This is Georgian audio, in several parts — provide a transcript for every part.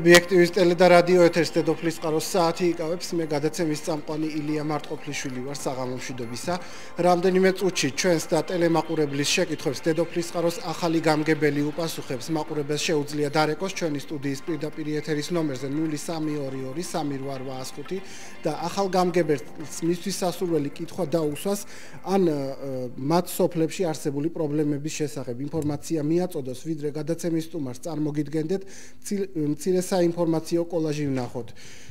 ობიექტივის ტელე და რადიო ეთერს დედოფლის წყაროს საათი იკავებს. მე გადაცემის წამყვანი ილია მარტყოფლიშვილი ვარ საღამო მშვიდობისა. რამდენიმე წუთში ჩვენს და ტელემაყურებლის შეკითხვებს დედოფლის წყაროს ახალი გამგებელი უპასუხებს. მაყურებელს შეუძლია დარეკოს ჩვენი სტუდიის პირდაპირ ეთერის ნომერზე 0322 და ახალ გამგებელს მისთვის სასურველი კითხვა დაუსვას ან მათ სოფლებში არსებული პრობლემების შესახებ ინფორმაცია მიაწოდოს, ვიდრე გადაცემის სტუმარს წარმოგიდგენდეთ მცირე საინფორმაციო კოლაჟი ვნახოთ.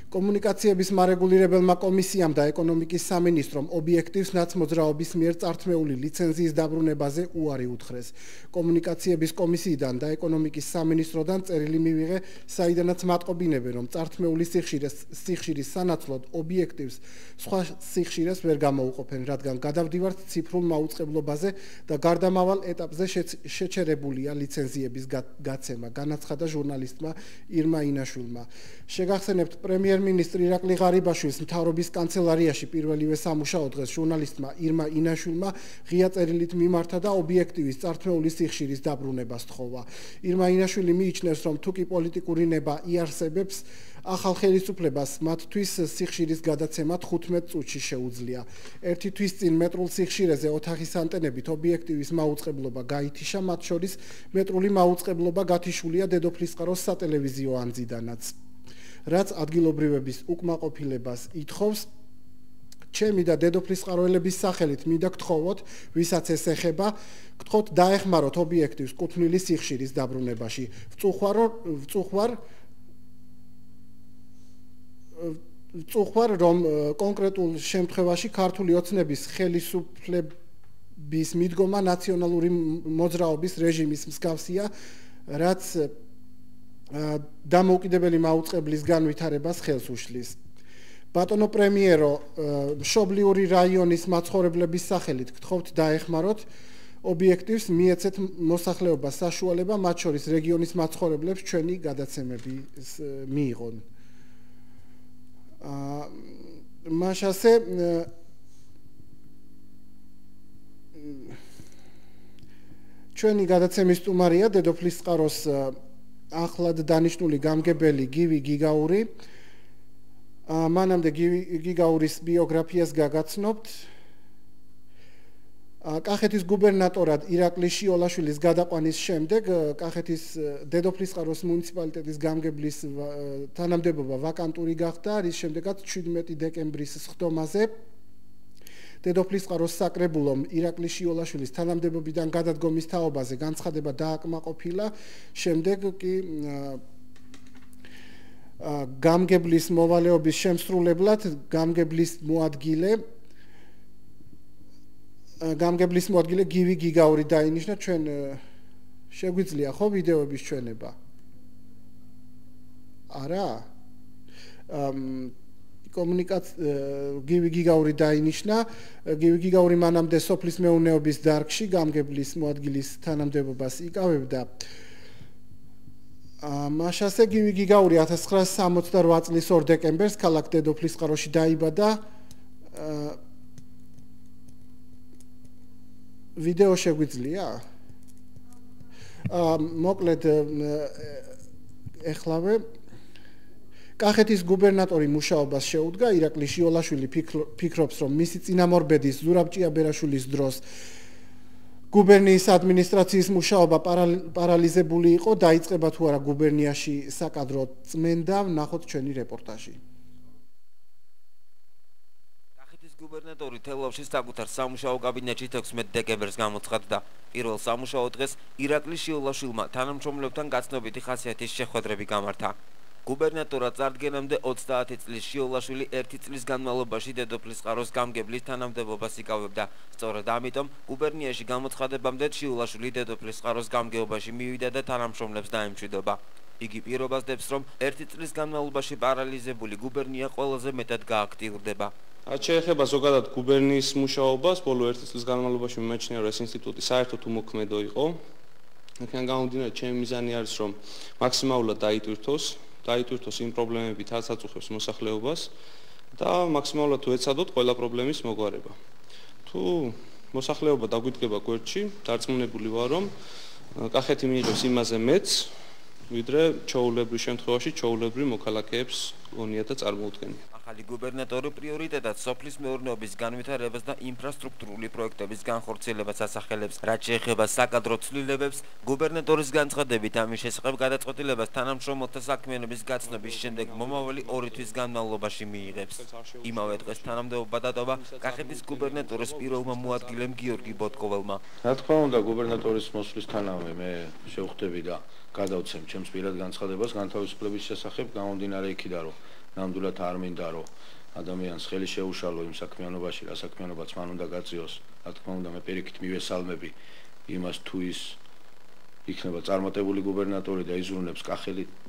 კომუნიკაციების მარეგულირებელმა კომისიამ და ეკონომიკის სამინისტრომ ობიექტივს ნაცმოძრაობის მიერ წართმეული ლიცენზიის დაბრუნებაზე უარი უთხრეს. კომუნიკაციების კომისიიდან და ეკონომიკის სამინისტროდან წერილი მივიღე, საიდანაც მატყობინებენ, რომ წართმეული სიხშირის სანაცვლოდ ობიექტივს სხვა სიხშირეს ვერ გამოუყოფენ, რადგან გადავდივართ ციფრულ მაუწყებლობაზე და გარდამავალ ეტაპზე შეჩერებულია ლიცენზიების გაცემა, განაცხადა ჟურნალისტმა ირმა ინაშვილმა. შეგახსენებთ, პრემიერ-მინისტრი ირაკლი ღარიბაშვილის მთავრობის კანცელარიაში პირველივე სამუშაო დღეს ჟურნალისტმა ირმა ინაშვილმა ღია წერილით მიმართა და ობიექტივის წართმეული სიხშირის დაბრუნება სთხოვა. ირმა ინაშვილი მიიჩნევს, რომ თუკი პოლიტიკური ნება იარსებებს ახალ ხელისუფლებას მათთვის სიხშირის გადაცემა 15 წუთში შეუძლია. ერთი თვის წინ მეტრულ სიხშირეზე ოთახის ანტენებით ობიექტივის მაუწყებლობა გაითიშა, მათ შორის მეტრული მაუწყებლობა გათიშულია დედოფლის წყაროს სატელევიზიო ანძიდანაც. რაც ადგილობრივების უკმაყოფილებას ითხოვს, ჩემი და დედოფლის წყაროელების სახელით მინდა გთხოვოთ, ვისაც ეს ეხება, გთხოვთ დაეხმაროთ ობიექტივს კუთვნილი სიხშირის დაბრუნებაში. ვწუხوار რომ კონკრეტულ შემთხვევაში ქართული ოცნების ხელისუფლების მიდგომა ნაციონალური მოძრაობის რეჟიმის მსგავსია, რაც დამოუკიდებელი მაუწყებლის განვითარებას ხელს უშლის. ბატონო პრემიერო, მშობლიური რაიონის მაცხოვრებლების სახელით გთხოვთ დაეხმაროთ ობიექტივს, მიეცეთ მოსახლეობას საშუალება, მათ შორის რეგიონის მაცხოვრებლებს ჩვენი გადაცემები მიიღონ. მაშასე ჩვენი გადაცემის სტუმარია დედოფლის წყაროს ახლად დანიშნული გამგებელი გივი გიგაური. მანამდე გივი გიგაურის ბიოგრაფიას გაგაცნობთ. კახეთის გუბერნატორად ირაკლი შიოლაშვილის გადაყვანის შემდეგ კახეთის დედოფლის წყაროს მუნიციპალიტეტის გამგებლის თანამდებობა ვაკანტური გახდა, რის შემდეგაც 17 დეკემბრის სხდომაზე დედოფლის წყაროს საკრებულომ ირაკლი შიოლაშვილის თანამდებობიდან გადადგომის თაობაზე განცხადება დააკმაყოფილა, შემდეგ კი გამგებლის მოვალეობის შემსრულებლად გამგებლის მოადგილე გივი გიგაური დაინიშნა. ჩვენ შეგვიძლია ხო ვიდეოების ჩვენება? არა? გივი გიგაური დაინიშნა. გივი გიგაური მანამდე სოფლის მეურნეობის დარგში გამგებლის მოადგილის თანამდებობას იკავებდა. მაშასე გივი გიგაური 1968 წლის 2 დეკემბერს ქალაქ დედოფლის წყაროში დაიბადა. ვიდეო შეგვიძლია? მოკლედ ეხლავე კახეთის გუბერნატორი მუშაობას შეუდგა. ირაკლი შიოლაშვილი ფიქრობს, რომ მისი წინამორბედის ზურაბ ჭიაბერაშვილის დროს გუბერნიის ადმინისტრაციის მუშაობა პარალიზებული იყო. დაიწყება თუ არა გუბერნიაში საკადრო წმენდა, ვნახოთ ჩვენი რეპორტაჟი. გუბერნატორი თელავში საკუთარ სამუშაო კაბინეტში 16 დეკემბერს გამოცხადდა. პირველ სამუშაო დღეს ირაკლი შიოლაშვილმა თანამშრომლებთან გაცნობიტი ხასიათის შეხვედრები გამართა. გუბერნატორად წარდგენამდე 30 წლის შიოლაშვილი 1 წლის განმავლობაში დედოფლის წყაროს გამგებლის თანამდებობას იკავებდა. სწორედ ამიტომ გუბერნიაში გამოცხადებამდე შიოლაშვილი დედოფლის წყაროს გამგეობაში მივიდა და თანამშრომლებს დაემშვიდობა. იგი პირობას დებს, რომ 1 წლის განმავლობაში პარალიზებული გუბერნია ყველაზე მეტად გააქტიურდება. შეეხება ზოგადად გუბერნიის მუშაობას, ბოლო 1 წლის განმავლობაში მიმაჩნია, რომ ეს ინსტიტუტი საერთოდ უმოქმედო იყო. აქედან გამომდინარე, ჩემი მიზანი არის, რომ მაქსიმალურად დაიტვირთოს იმ პრობლემებით, რაც აწუხებს მოსახლეობას და მაქსიმალურად ეცადოთ ყველა პრობლემის მოგვარება. თუ მოსახლეობა დაგვიდგება გვერდში, დარწმუნებული ვარ, რომ კახეთი მიიღებს იმაზე მეც, ვიდრე ჩაოლებრივ შემთხვევაში ჩაოლებრივ მოქალაქეებს გონიათ და წარმოუდგენიათ. ახალი გუბერნატორი პრიორიტეტად სოფლის მეურნეობის განვითარებას და ინფრასტრუქტურული პროექტების განხორციელებას ასახელებს. რაც შეეხება საკადრო ცვლილებებს, გუბერნატორის განცხადებით ამის შესახებ გადაწყვეტილებას თანამშრომელთა საქმიანობის გაცნობის შემდეგ მომავალი 2 თვის განმავლობაში მიიღებს. იმავე დღეს თანამდებობა დატოვა კახეთის გუბერნატორის პირველმა მოადგილემ გიორგი ბოტკოველმა. რა თქმა უნდა, გუბერნატორის მოსვლისთანავე მე შევხვდები და გადავცემ ჩემს პირად განცხადებას განთავისუფლების შესახებ, გამომდინარე იქიდან, რომ ნამდვილად არ მინდა რომ ადამიანს ხელი შეუშალო იმ საქმიანობაში, რა საქმიანობაც მან უნდა გაწიოს. რა თქმა უნდა, მე პირიქით მივესალმები იმას თუ ის იქნება წარმატებული გუბერნატორი და იზრუნებს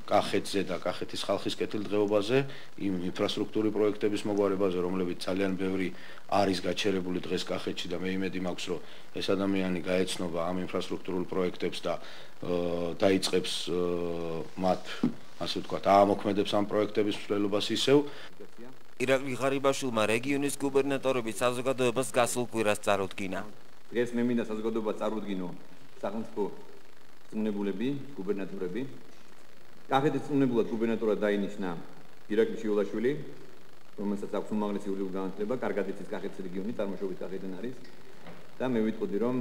კახეთზე და კახეთის ხალხის კეთილდღეობაზე, იმ ინფრასტრუქტურული პროექტების მოგვარებაზე, რომლებიც ძალიან ბევრი არის გაჩერებული დღეს კახეთში და მე იმედი მაქვს, რომ ეს ადამიანი გაეცნობა ამ ინფრასტრუქტურულ პროექტებს და დაიწყებს მათ ასე ვთქვათ, აამოქმედებს ამ პროექტების მსვლელობას ისევ. ირაკლი ღარიბაშვილმა რეგიონის გუბერნატორების საზოგადოებას გასულ კვირას წარუდგინა. დღეს მე მინდა საზოგადოებას წარუდგინო სახელმწიფო წვნებულები, გუბერნატორები. კახეთის წვნებულად გუბერნატორად დაინიშნა ირაკლი შიულაშვილი, რომელსაც აქვს უმაღლესი იურიდიული განათლება, კარგად იცის კახეთის რეგიონი, წარმოშობით კახეთიდან არის და მე ვიტყოდი, რომ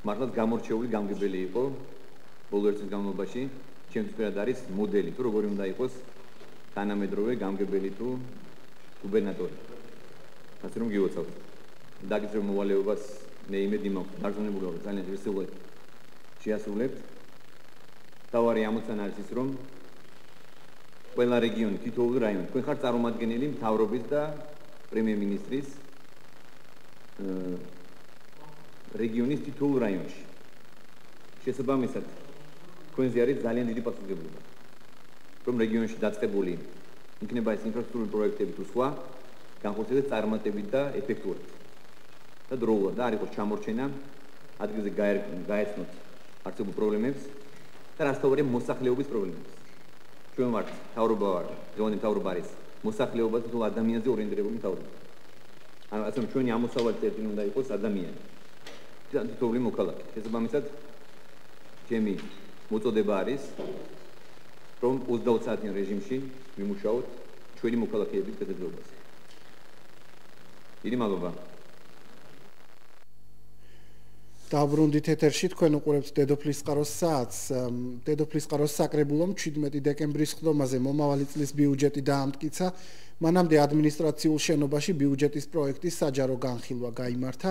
მართლაც გამორჩეული გამგებელი იყო ბოლო ერთ წლის განმავლობაში. ჩემთვის პირად არის მოდელი თუ როგორი უნდა იყოს თანამედროვე გამგებელი თუ გუბერნატორი. ასე რომ გიოცავთ. დაგიძრე მოვალეობას მე იმედი მაქვს დარწმუნებული ვარ ძალიან ღირსეულად შეასრულებთ. თავარი ამოცანა არის ის რომ ყველა რეგიონი თითოეული რაიონი თქვენ ხართ წარმომადგენელი მთავრობის და პრემიერ-მინისტრის რეგიონის თითოეულ რაიონში. შესაბამისად თქვენზე არის ძალიან დიდი პასუხისმგებლობა. რომ რეგიონში დაწყებული იქნება ეს ინფრასტრუქტურული პროექტები თუ სხვა, განხორციელდეს წარმატებით და ეფექტურად. და დროულად და არ იყოს ჩამორჩენა, ადგილზე გაეცნოთ არსებულ პრობლემებს და რასთავარია მოსახლეობის პრობლემებს. ჩვენ ვართ მთავრობა ვარ, ზონი მთავრობა არის მოსახლეობა თუ ადამიანზე ორიენტირებული მთავრობა. ასე რომ ჩვენი ამოსავალი წერტილი უნდა იყოს ადამიანი. თითოეული მოქალაქე. შესაბამისად ჩემი მოწოდება არის რომ 20 საათიან რეჟიმში ვიმუშაოთ ჩვენი მოქალაქეების კეთილდღეობაზე. დიდი მადლობა. დაბრუნდით ეთერში, თქვენ უყურებთ დედოფლის წყაროს საათს. დედოფლის წყაროს საკრებულომ 17 დეკემბრის ხდომაზე მომავალი წლის ბიუჯეტი დაამტკიცა. მანამდე ადმინისტრაციულ შენობაში ბიუჯეტის პროექტის საჯარო განხილვა გაიმართა.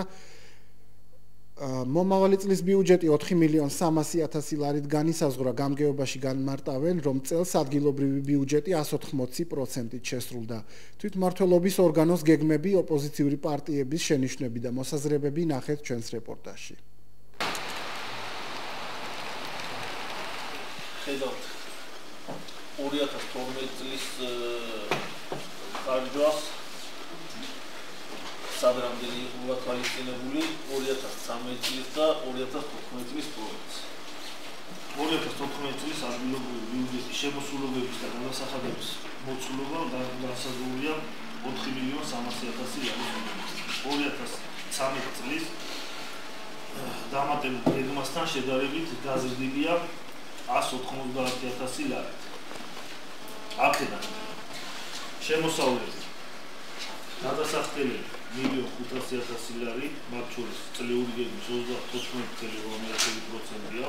მომავალი წლის ბიუჯეტი 4.300.000 ლარით განისაზღვრა გამგეობაში განმარტავენ, რომ წელს ადგილობრივი ბიუჯეტი 180%-ით შესრულდა. თვითმმართველობის ორგანოს გეგმები, ოპოზიციური პარტიების შენიშვნები და მოსაზრებები ნახეთ ჩვენს რეპორტაჟში. ხედავთ 2012 წლის ხარჯვას სადრამდელი იყო თვალისწინებული 2013 წლის და 2014 წლის პროექტს. 2014 წლის ადგილობრივი ბიუჯეტის შემოსულობების და გადასახადების მოცულობა განსაზღვრულია 4.300.000 ლარით. 2013 წლის დამატებულ გეგმასთან შედარებით გაზრდილია 190.000 ლარით. აქედან შემოსავლები გადასახადები 1.500.000 ლარი, მათ შორის წლიური გეგმის 34.8%-ია.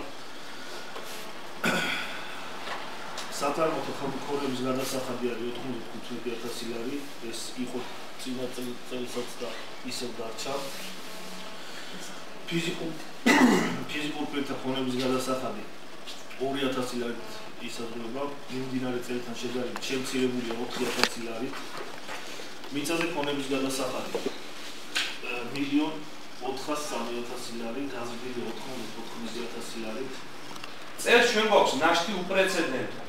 საწარმოო ხელმძღვანელობის გადასახადი არის 95.000 ლარი, ეს იყო წინა წელსაც და ისევ დარჩა. ფიზიკურ პირთა ქონების გადასახადი 2.000 ლარით ისაზღვრება, მიმდინარე წელთან შედარებით შემცირებულია 4.000 ლარით. მიწაზე ქონების გადასახადი 1.403.000 ლარი, გაზრდილი 94.000 ლარით. წელს ჩვენ გვაქვს ნაშთი უპრეცედენტო.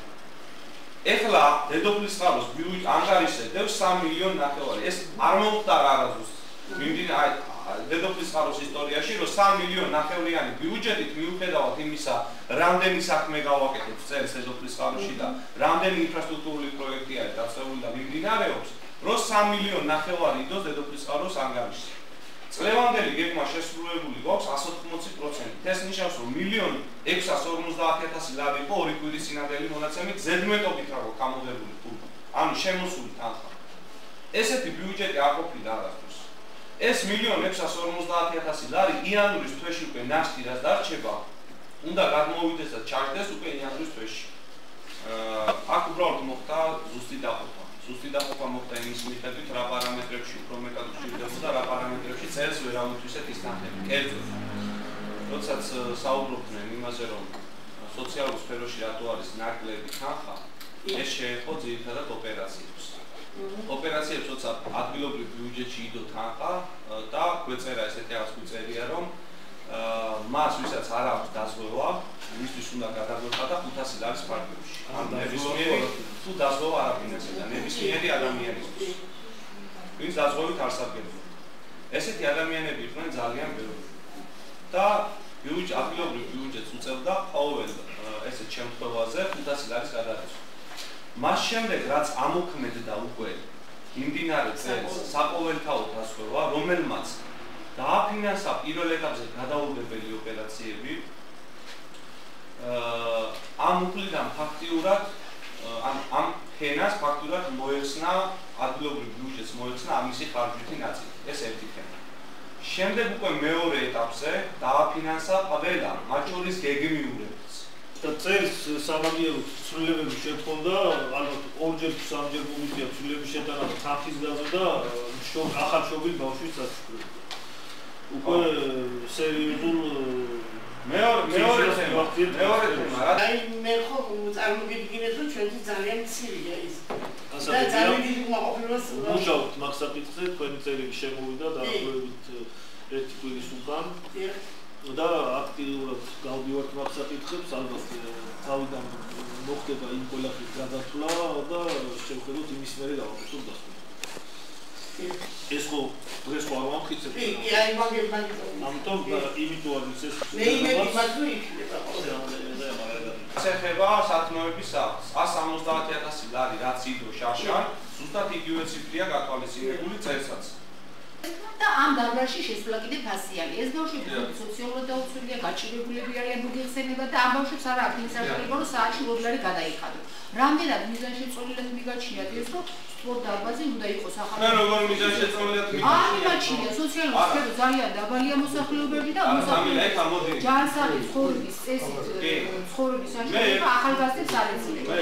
ეხლა დედოფლის წყაროს ბიუჯეტი ანგარიშებს 3.5 მილიონი. ეს არ მომხდარა არასდროს. მიმდინარე დედოფლის წყაროს ისტორიაში, რომ 3.5 მილიონი ბიუჯეტით მიუხედავად იმისა, რამდენი საქმე გავაკეთეთ წელს დედოფლის წყაროში და რამდენი ინფრასტრუქტურული პროექტი არის დაწყებული და მიმდინარეობს, რომ 3.5 მილიონი იდოს დედოფლის წყაროს ანგარიშზე. წლევანდელი გეგმა შესრულებული გვაქვს 180%. ეს ნიშნავს, რომ 1.650.000 ლარი იყო ორი კვირის წინანდელი მონაცემით ზედმეტობით რა გამოდებული ფული. ანუ შემოსული თანხა. ესეთი ბიუჯეტი არ ყოფილა არასდროს. ეს 1.650.000 ლარი იანვრის თვეში უკვე ნახტი რაც დარჩება, უნდა გადმოვიდეს და ჩაჯდეს უკვე იანვრის თვეში. აქ უბრალოდ მოხდა ზუსტი დაყოფა. ზუსტი დაყოფა მოხდა იმის მიხედვით, რა პარამეტრებში უფრო მეტად გვჭირდებოდა, რა პარამეტრებში წერს ვერავითვისეთ ის თანხები. კერძოდ, როდესაც საუბრობდნენ იმაზე, რომ სოციალურ სფეროში რატო არის ნაკლები თანხა, ეს შეეხო ძირითადად ოპერაციებს. ოპერაციებს, როცა ადგილობრივ ბიუჯეტში იდო თანხა და გვეწერა ესეთი რაღაც გვეწერია, რომ მას ვისაც არ აქვს დაზღვევა, მისთვის უნდა გადაგვეყვა და 500 ლარის ფარგლებში. ანუ ნებისმიერი თუ დაზღვევა არ აფინანსებს და ნებისმიერი ადამიანისთვის, ვინც დაზღვევით არ სარგებლობს. ესეთი ადამიანები იყვნენ ძალიან ბევრი. და ადგილობრივ ბიუჯეტს უწევდა ყოველ ესეთ შემთხვევაზე 500 ლარის გადარიცხვა. მას შემდეგ, რაც ამოქმედდა უკვე მიმდინარე წელს საყოველთაო დაზღვევა, რომელმაც დააფინანსა პირველ ეტაპზე გადაუგებელი ოპერაციები, ამ უფლიდან ფაქტიურად ამ ფენას ფაქტიურად მოეხსნა ადგილობრივ ბიუჯეტს მოეხსნა ამისი ხარჯვითი ნაწილი. ეს ერთი ფენა. შემდეგ უკვე მეორე ეტაპზე დააფინანსა ყველა, მათ შორის გეგმიურებიც. და წელს სამაგიერო ცვლილებები შეფონდა, ანუ ორჯერ თუ სამჯერ მომიწია ცვლილების შეტანა და თანხის გაზრდა ახალშობილ ბავშვის დასაწყისად. უკვე სერიოზულ მეორე თემა აი მე ხო წარმოგიდგინეთ რომ ჩვენთვის ძალიან მცირეა ის და ძალიან დიდი მოყოლებას მუშაობთ მაგ საკითხზე თქვენი წერილი შემოვიდა დაახლოებით ერთი კვირის უკან და აქტიურად გავდივართ მაგ საკითხებს ალბათ თავიდან მოხდება იმ ყველაფრის გადათვლა და შევხედოთ იმის მერე დავაკეთოთ დასკვნა ეს ხო დღეს ხო არ ვამტკიცებ კი აი მაგერ ამიტომ იმიტომ არის ეს მე იმედი მაქვს რომ იქნება ეხება სათნოების სახლს 170.000 ლარი რაც იდო შაშან ზუსტად იგივე ციფრია გათვალისწინებული წელსაც და ამ დარბაზში შესვლა კიდე ფასიანი. ეს ბავშვები სოციალურად დაუცველია, გაჭირებულები არიან მოგეხსენება და ამ ბავშვებს არ აქვს ის საშუალება, რომ საათში 2 ლარი გადაიხადოს. რამდენად მიზანშეწონილად მიგაჩნიათ ეს, რომ სპორტ დარბაზი უნდა იყოს ახალი. და როგორ მიზანშეწონილად მიგაჩნია სოციალური სფერო ძალიან დაბალია მოსახლეობები და მოსახლეობები ჯანსაღი ცხოვრების წესით ცხოვრების საშუალება ახალგაზრდებს არ ეძლევა.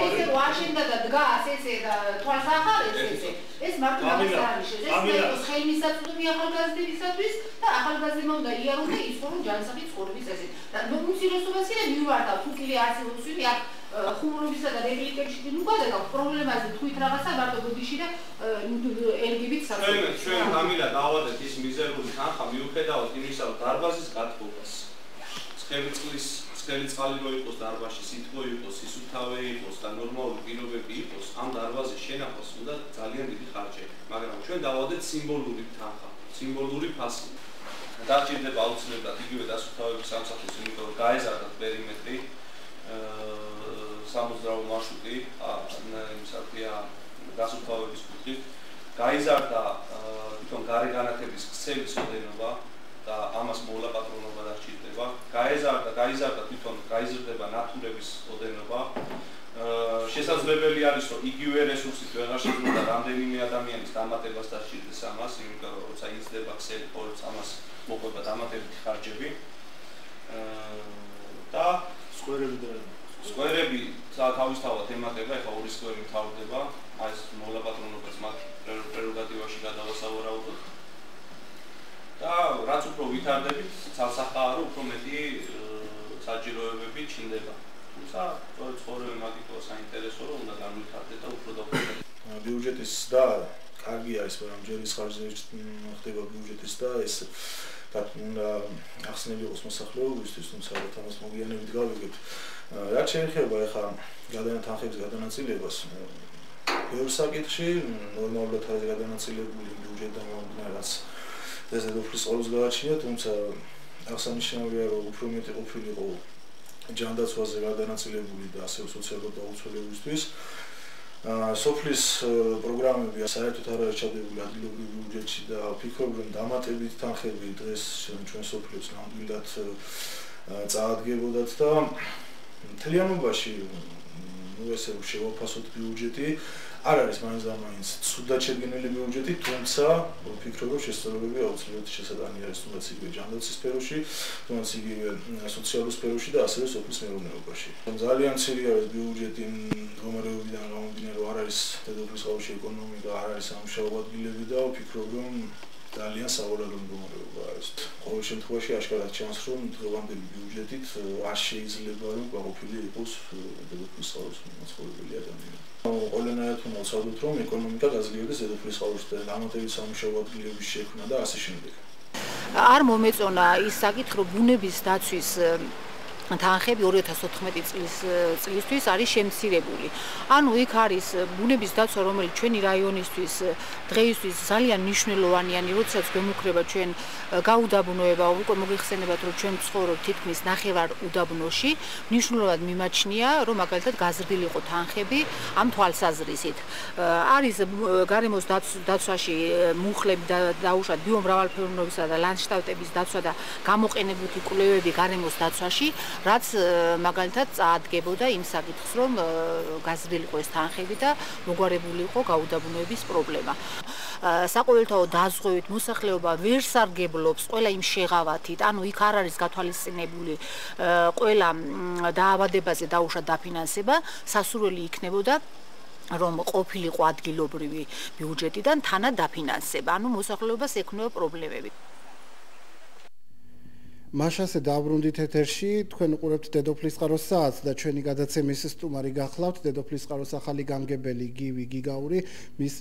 ეს ვაშენდა და დგას ესე და თვალს ახარებს ესე. ეს მარტო ამას არ არის. ეს მეოს ხელმისაწვდომი ახალგაზრდებისათვის და ახალგაზრდებმა უნდა იარონ და იცხოვრონ ჯანსაღი ცხოვრების წესით. და უმცირესობას კიდე მივარდა თუ კიდე არსებობს ვინმე აქ ხუმრობისა და რეპლიკებში ნუგადა პრობლემაზე თქვით რაღაცა მარტო ბოდიში და ერგებით საფრთხე. ჩვენ გამილა დავადეთ ის მიზერული თანხა მიუხედავად იმისა, რომ დარბაზის გათხოვებას ცხელი წყალი რო იყოს დარბაზში, სითბო იყოს, სისუფთავე იყოს და ნორმალური პირობები იყოს, ამ დარბაზის შენახოს უნდა ძალიან დიდი ხარჯები. მაგრამ ჩვენ დავადეთ სიმბოლური თანხა, სიმბოლური ფასი. დაჭირდება აუცილებლად იგივე დასუფთავების სამსახურს, იმიტომ რომ გაეზარდათ პერიმეტრი, სამოძრაო მარშრუტი, იმისათვის დასუფთავების კუთხით, გაიზარდა თვითონ გარე განათების ქცევის ოდენობა და ამას მოვლა პატრონობა დასჭირდება. გაიზარდა თვითონ გაიზრდება ნატურების ოდენობა. შესაძლებელი არის რომ იგივე რესურსით ვეღარ შეძლება რამდენიმე ადამიანის დამატებას დასჭირდეს ამას, იმიტომ რომ როცა იზრდება ქსელი ყოველთვის ამას მოყვება დამატებითი ხარჯები. და სკვერები თავისთავად ემატება, ეხლა ორი სკვერი მთავრდება, აი ეს მოვლა პატრონობას მათ პრეროგატივაში გადავასავარაუდოთ. და რაც უფრო ვითარდებით, ცალსახაა უფრო მეტი საჭიროებები ჩნდება. თუმცა ცხოვრება მაგითოა საინტერესო, რომ უნდა განვითარდეს და უფრო დაუყოვნებლივ. ბიუჯეტის და კარგია ის, რომ ჯერის ხარჯზე ხდება ბიუჯეტის და ეს უნდა ახსნელი იყოს მოსახლეობისთვის, თუმცა ამას მოგვიანებით გავიგებთ. რაც შეეხება ახლა თანხების გადანაწილებას, ბევრ საკითხში ნორმალურად არის გადანაწილებული ბიუჯეტიდან მომდინარე, რაც ესე უფლის ყოველს გააჩნია, თუმცა აღსანიშნავია, რომ უფრო მეტი ყოფილიყო ჯანდაცვაზე გადანაწილებული და ასევე სოციალურად დაუცველებისთვის. სოფლის პროგრამები საერთოდ არ არის ჩადებული ადგილობრივ ბიუჯეტში და ვფიქრობ, რომ დამატებით თანხები დღეს ჩვენ სოფლებს ნამდვილად წაადგებოდათ და მთლიანობაში ესე შევაფასოთ ბიუჯეტი არ არის მაინც ცუდად შედგენილი ბიუჯეტი, თუმცა ვფიქრობ, რომ შესწორებები აუცილებლად შესაძლებელი არის თუნდაც იგივე ჯანდაცვის სფეროში, თუნდაც იგივე სოციალურ სფეროში და ასევე სოფლის მეურნეობაში. ძალიან მცირე არის ბიუჯეტი მდგომარეობიდან გამომდინარე, რომ არ არის დედოფლის ყაურში ეკონომიკა, არ არის სამუშაო ადგილები და ვფიქრობ, რომ ძალიან სავალალო მდგომარეობა არის. ყოველ შემთხვევაში აშკარად ჩანს, რომ დღევანდელი ბიუჯეტით არ შეიძლება რომ გაყოფილი იყოს დედოფლის ყაურის მაცხოვრებელი ადამიანები. ყველანაირად უნდა ვცადოთ, რომ ეკონომიკა გაძლიერდეს დედოფლის ყაურში და დამატებით სამუშაო ადგილების შექმნა და ასე შემდეგ. არ მომეწონა ის საკითხი, რომ ბუნების დაცვის თანხები 2014 წლისთვის არის შემცირებული. ანუ იქ არის ბუნების დაცვა, რომელიც ჩვენი რაიონისთვის დღეისთვის ძალიან მნიშვნელოვანია, როდესაც გვემუქრება ჩვენ გაუდაბნოება, უკვე მოგიხსენებათ, რომ ჩვენ ვცხოვრობთ თითქმის ნახევარ უდაბნოში, მნიშვნელოვნად მიმაჩნია, რომ მაგალითად გაზრდილი იყო თანხები ამ თვალსაზრისით. არის გარემოს დაცვაში მუხლები და დაუშვათ ბიომრავალფეროვნებისა და ლანდშაფტების დაცვა და გამოყენებითი კვლევები გარემოს დაცვაში, რაც მაგალითად წაადგებოდა იმ საკითხს, რომ გაზრდილიყო ეს თანხები და მოგვარებული იყო გაუდაბნოების პრობლემა. საყოველთაოდ დაზღვევით მოსახლეობა ვერ სარგებლობს ყველა იმ შეღავათით, ანუ იქ არ არის გათვალისწინებული ყველა დაავადებაზე დაუშვათ დაფინანსება, სასურველი იქნებოდა რომ ყოფილიყო ადგილობრივი ბიუჯეტიდან თანა დაფინანსება, ანუ მოსახლეობას ექნება პრობლემები. მაშასე დაბრუნდით ეთერში, თქვენ უყურებთ დედოფლის ყაროს საათს და ჩვენი გადაცემის სტუმარი გახლავთ დედოფლის ყაროს ახალი გამგებელი გივი გიგაური, მის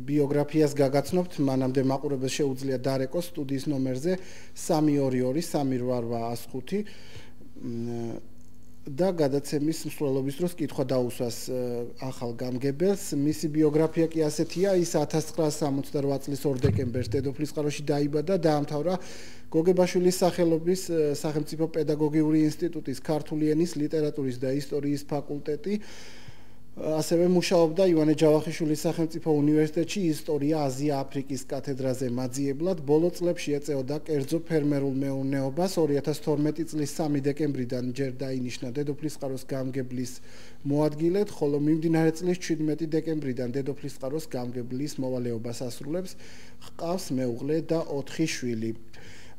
ბიოგრაფიას გაგაცნობთ, მანამდე მაყურებელს შეუძლია დარეკოს სტუდიის ნომერზე 322 34105 და გადაცემის მსვლელობის დროს კითხვა დაუსვას ახალ გამგებელს. მისი ბიოგრაფია კი ასეთია, ის 1968 წლის 2 დეკემბერს დედოფლის ყაროში დაიბადა, დაამთავრა გოგებაშვილის სახელობის სახელმწიფო პედაგოგიური ინსტიტუტის ქართული ენის, ლიტერატურის და ისტორიის ფაკულტეტი. ასევე მუშაობდა ივანე ჯავახიშვილის სახელმწიფო უნივერსიტეტში ისტორია აზია-აფრიკის კათედრაზე მაძიებლად. ბოლო წლებში ეწეოდა კერძო ფერმერულ მეურნეობას. 2012 წლის 3 დეკემბრიდან ჯერ დაინიშნა დედოფლის ყაროს გამგებლის მოადგილედ, ხოლო მიმდინარე წლის 17 დეკემბრიდან დედოფლის ყაროს გამგებლის მოვალეობას ასრულებს. ჰყავს მეუღლე და 4 შვილი.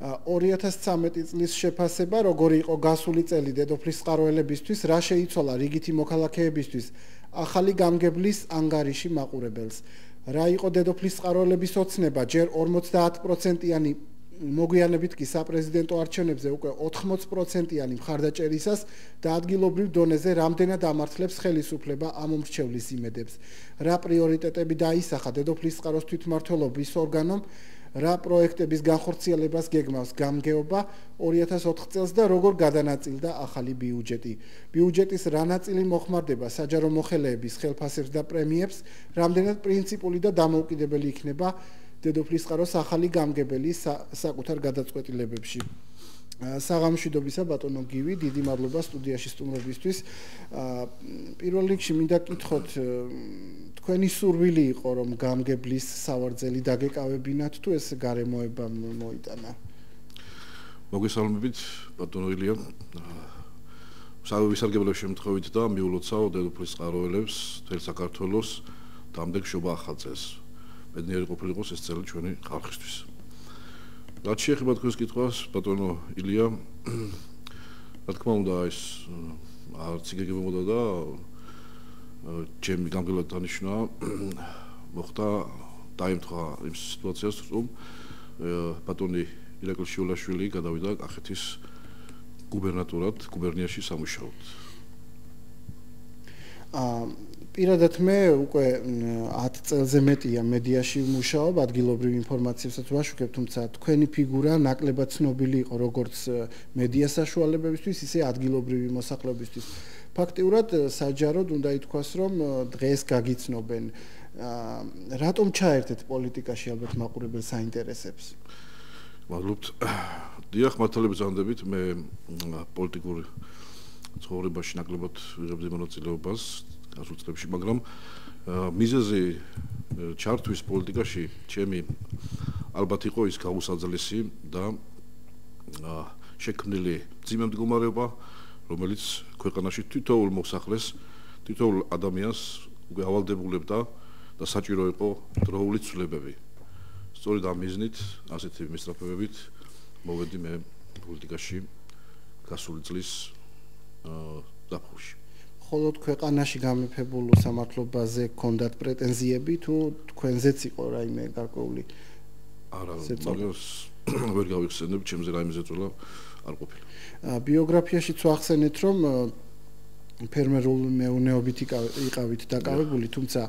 2013 წლის შეფასება, როგორი იყო გასული წელი დედოფლის წყაროელებისთვის, რა შეიცვალა რიგითი მოქალაქეებისთვის, ახალი გამგებლის ანგარიში მაყურებელს. რა იყო დედოფლის წყაროელების ოცნება, ჯერ 50%-იანი მოგვიანებით კი საპრეზიდენტო არჩევნებზე უკვე 80%-იანი მხარდაჭერისას და ადგილობრივ დონეზე რამდენად ამართლებს ხელისუფლება ამ მომრჩევლის იმედებს. რა პრიორიტეტები დაისახა დედოფლის წყაროს თვითმმართველობის ორგანომ, რა პროექტების განხორციელებას გეგმავს გამგეობა 2004 წელს და როგორ გადანაწილდა ახალი ბიუჯეტი. ბიუჯეტის რა ნაწილი მოხმარდება საჯარო მოხელეების ხელფასებს და პრემიებს, რამდენად პრინციპული და დამოუკიდებელი იქნება დედოფლის ყაროს ახალი გამგებელი საკუთარ გადაწყვეტილებებში. საღამოშვიდობისა ბატონო გივი, დიდი მადლობა სტუდიაში სტუმრობისთვის. პირველ რიგში მინდა გკითხოთ, თქვენი სურვილი იყო რომ გამგებლის სავარძელი დაგეკავებინათ თუ ეს გარემოება მოიტანა? მოგესალმებით ბატონო ილია. სავარგებლების შემთხვევით და მიულოცავ დედოფლის წყაროელებს მთელ საქართველოს დამდეგ შობა ახალწელს. ბედნიერი ყოფილიყოს ეს წელი ჩვენი ხალხისთვის. რაც შეეხება თქვენს კითხვას, ბატონო ილია, რა თქმა უნდა, ეს არც იგეგმებოდა და ჩემი გამგებლად დანიშნა მოხდა დაემთხვა იმ სიტუაციას, რომ ბატონი ირაკლი შიულაშვილი გადავიდა კახეთის გუბერნატორად, გუბერნიაში სამუშაოდ. პირადად მე უკვე 10 წელზე მეტია მედიაში ვმუშაობ, ადგილობრივ ინფორმაციასაც ვაშუქებ, თუმცა თქვენი ფიგურა ნაკლებად ცნობილი იყო როგორც მედია საშუალებებისთვის, ისე ადგილობრივი მოსახლეობისთვის. ფაქტიურად საჯაროდ უნდა ითქვას, რომ დღეს გაგიცნობენ. რატომ ჩაერთეთ პოლიტიკაში, ალბათ მაყურებელს საინტერესებს? მადლობთ. დიახ, მართალებს ვზანდებით, მე პოლიტიკურ ცხოვრებაში ნაკლებად ვიღებდი მონაწილეობას გასულ წლებში, მაგრამ მიზეზი ჩართვის პოლიტიკაში ჩემი ალბათ იყო ის გაუსაძლესი და შექმნილი ძიმე მდგომარეობა, რომელიც ქვეყანაში თითოეულ მოსახლეს, თითოეულ ადამიანს უკვე ავალდებულებდა და საჭირო იყო დროული ცვლილებები. სწორედ ამ მიზნით, ასეთი მისწრაფებებით მოვედი მე პოლიტიკაში გასული წლის ზაფხულში. ხოლო ქვეყანაში გამეფებულ სამართლობაზე გქონდათ პრეტენზიები თუ თქვენზეც იყო რაიმე გარკვეული? არა, მაგას ვერ გავიხსენებ, ჩემზე რაიმე ზეწოლა არ ყოფილა. ბიოგრაფიაშიც ვახსენეთ, რომ ფერმერული მეურნეობით იყავით დაკავებული, თუმცა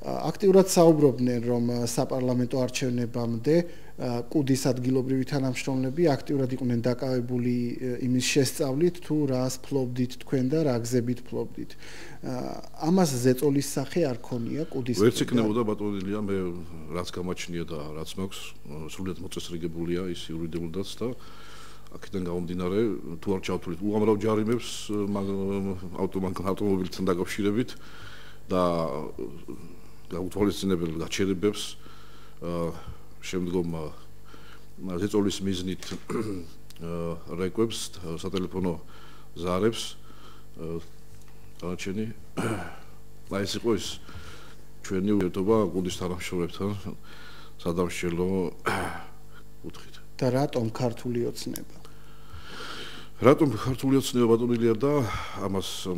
აქტიურად საუბრობდნენ, რომ საპარლამენტო არჩევნებამდე კუდის ადგილობრივი თანამშრომლები აქტიურად იყვნენ დაკავებული იმის შესწავლით, თუ რას ფლობდით თქვენ და რა გზებით ფლობდით. ამას ზეწოლის სახე არ ქონია კუდის. ვერც იქნებოდა ბატონილია, მე რაც გამაჩნია და რაც მაქვს, სრულად მოწესრიგებულია ის იურიდიულადაც და აქედან გამომდინარე, თუ არ ჩავთვლით უამრავ ჯარიმებს ავტომობილთან დაკავშირებით და გაუთვალისწინებელ გაჩერებებს შემდგომ ზეწოლის მიზნით რეკვებს სატელეფონო ზარებს დანარჩენი ეს იყო ის ჩვენი ურთიერთობა კუდის თანამშრომლებთან სადამშრომლო კუთხით. და რატომ ქართული ოცნება? რატომ ქართული ოცნება ბატონილია და ამას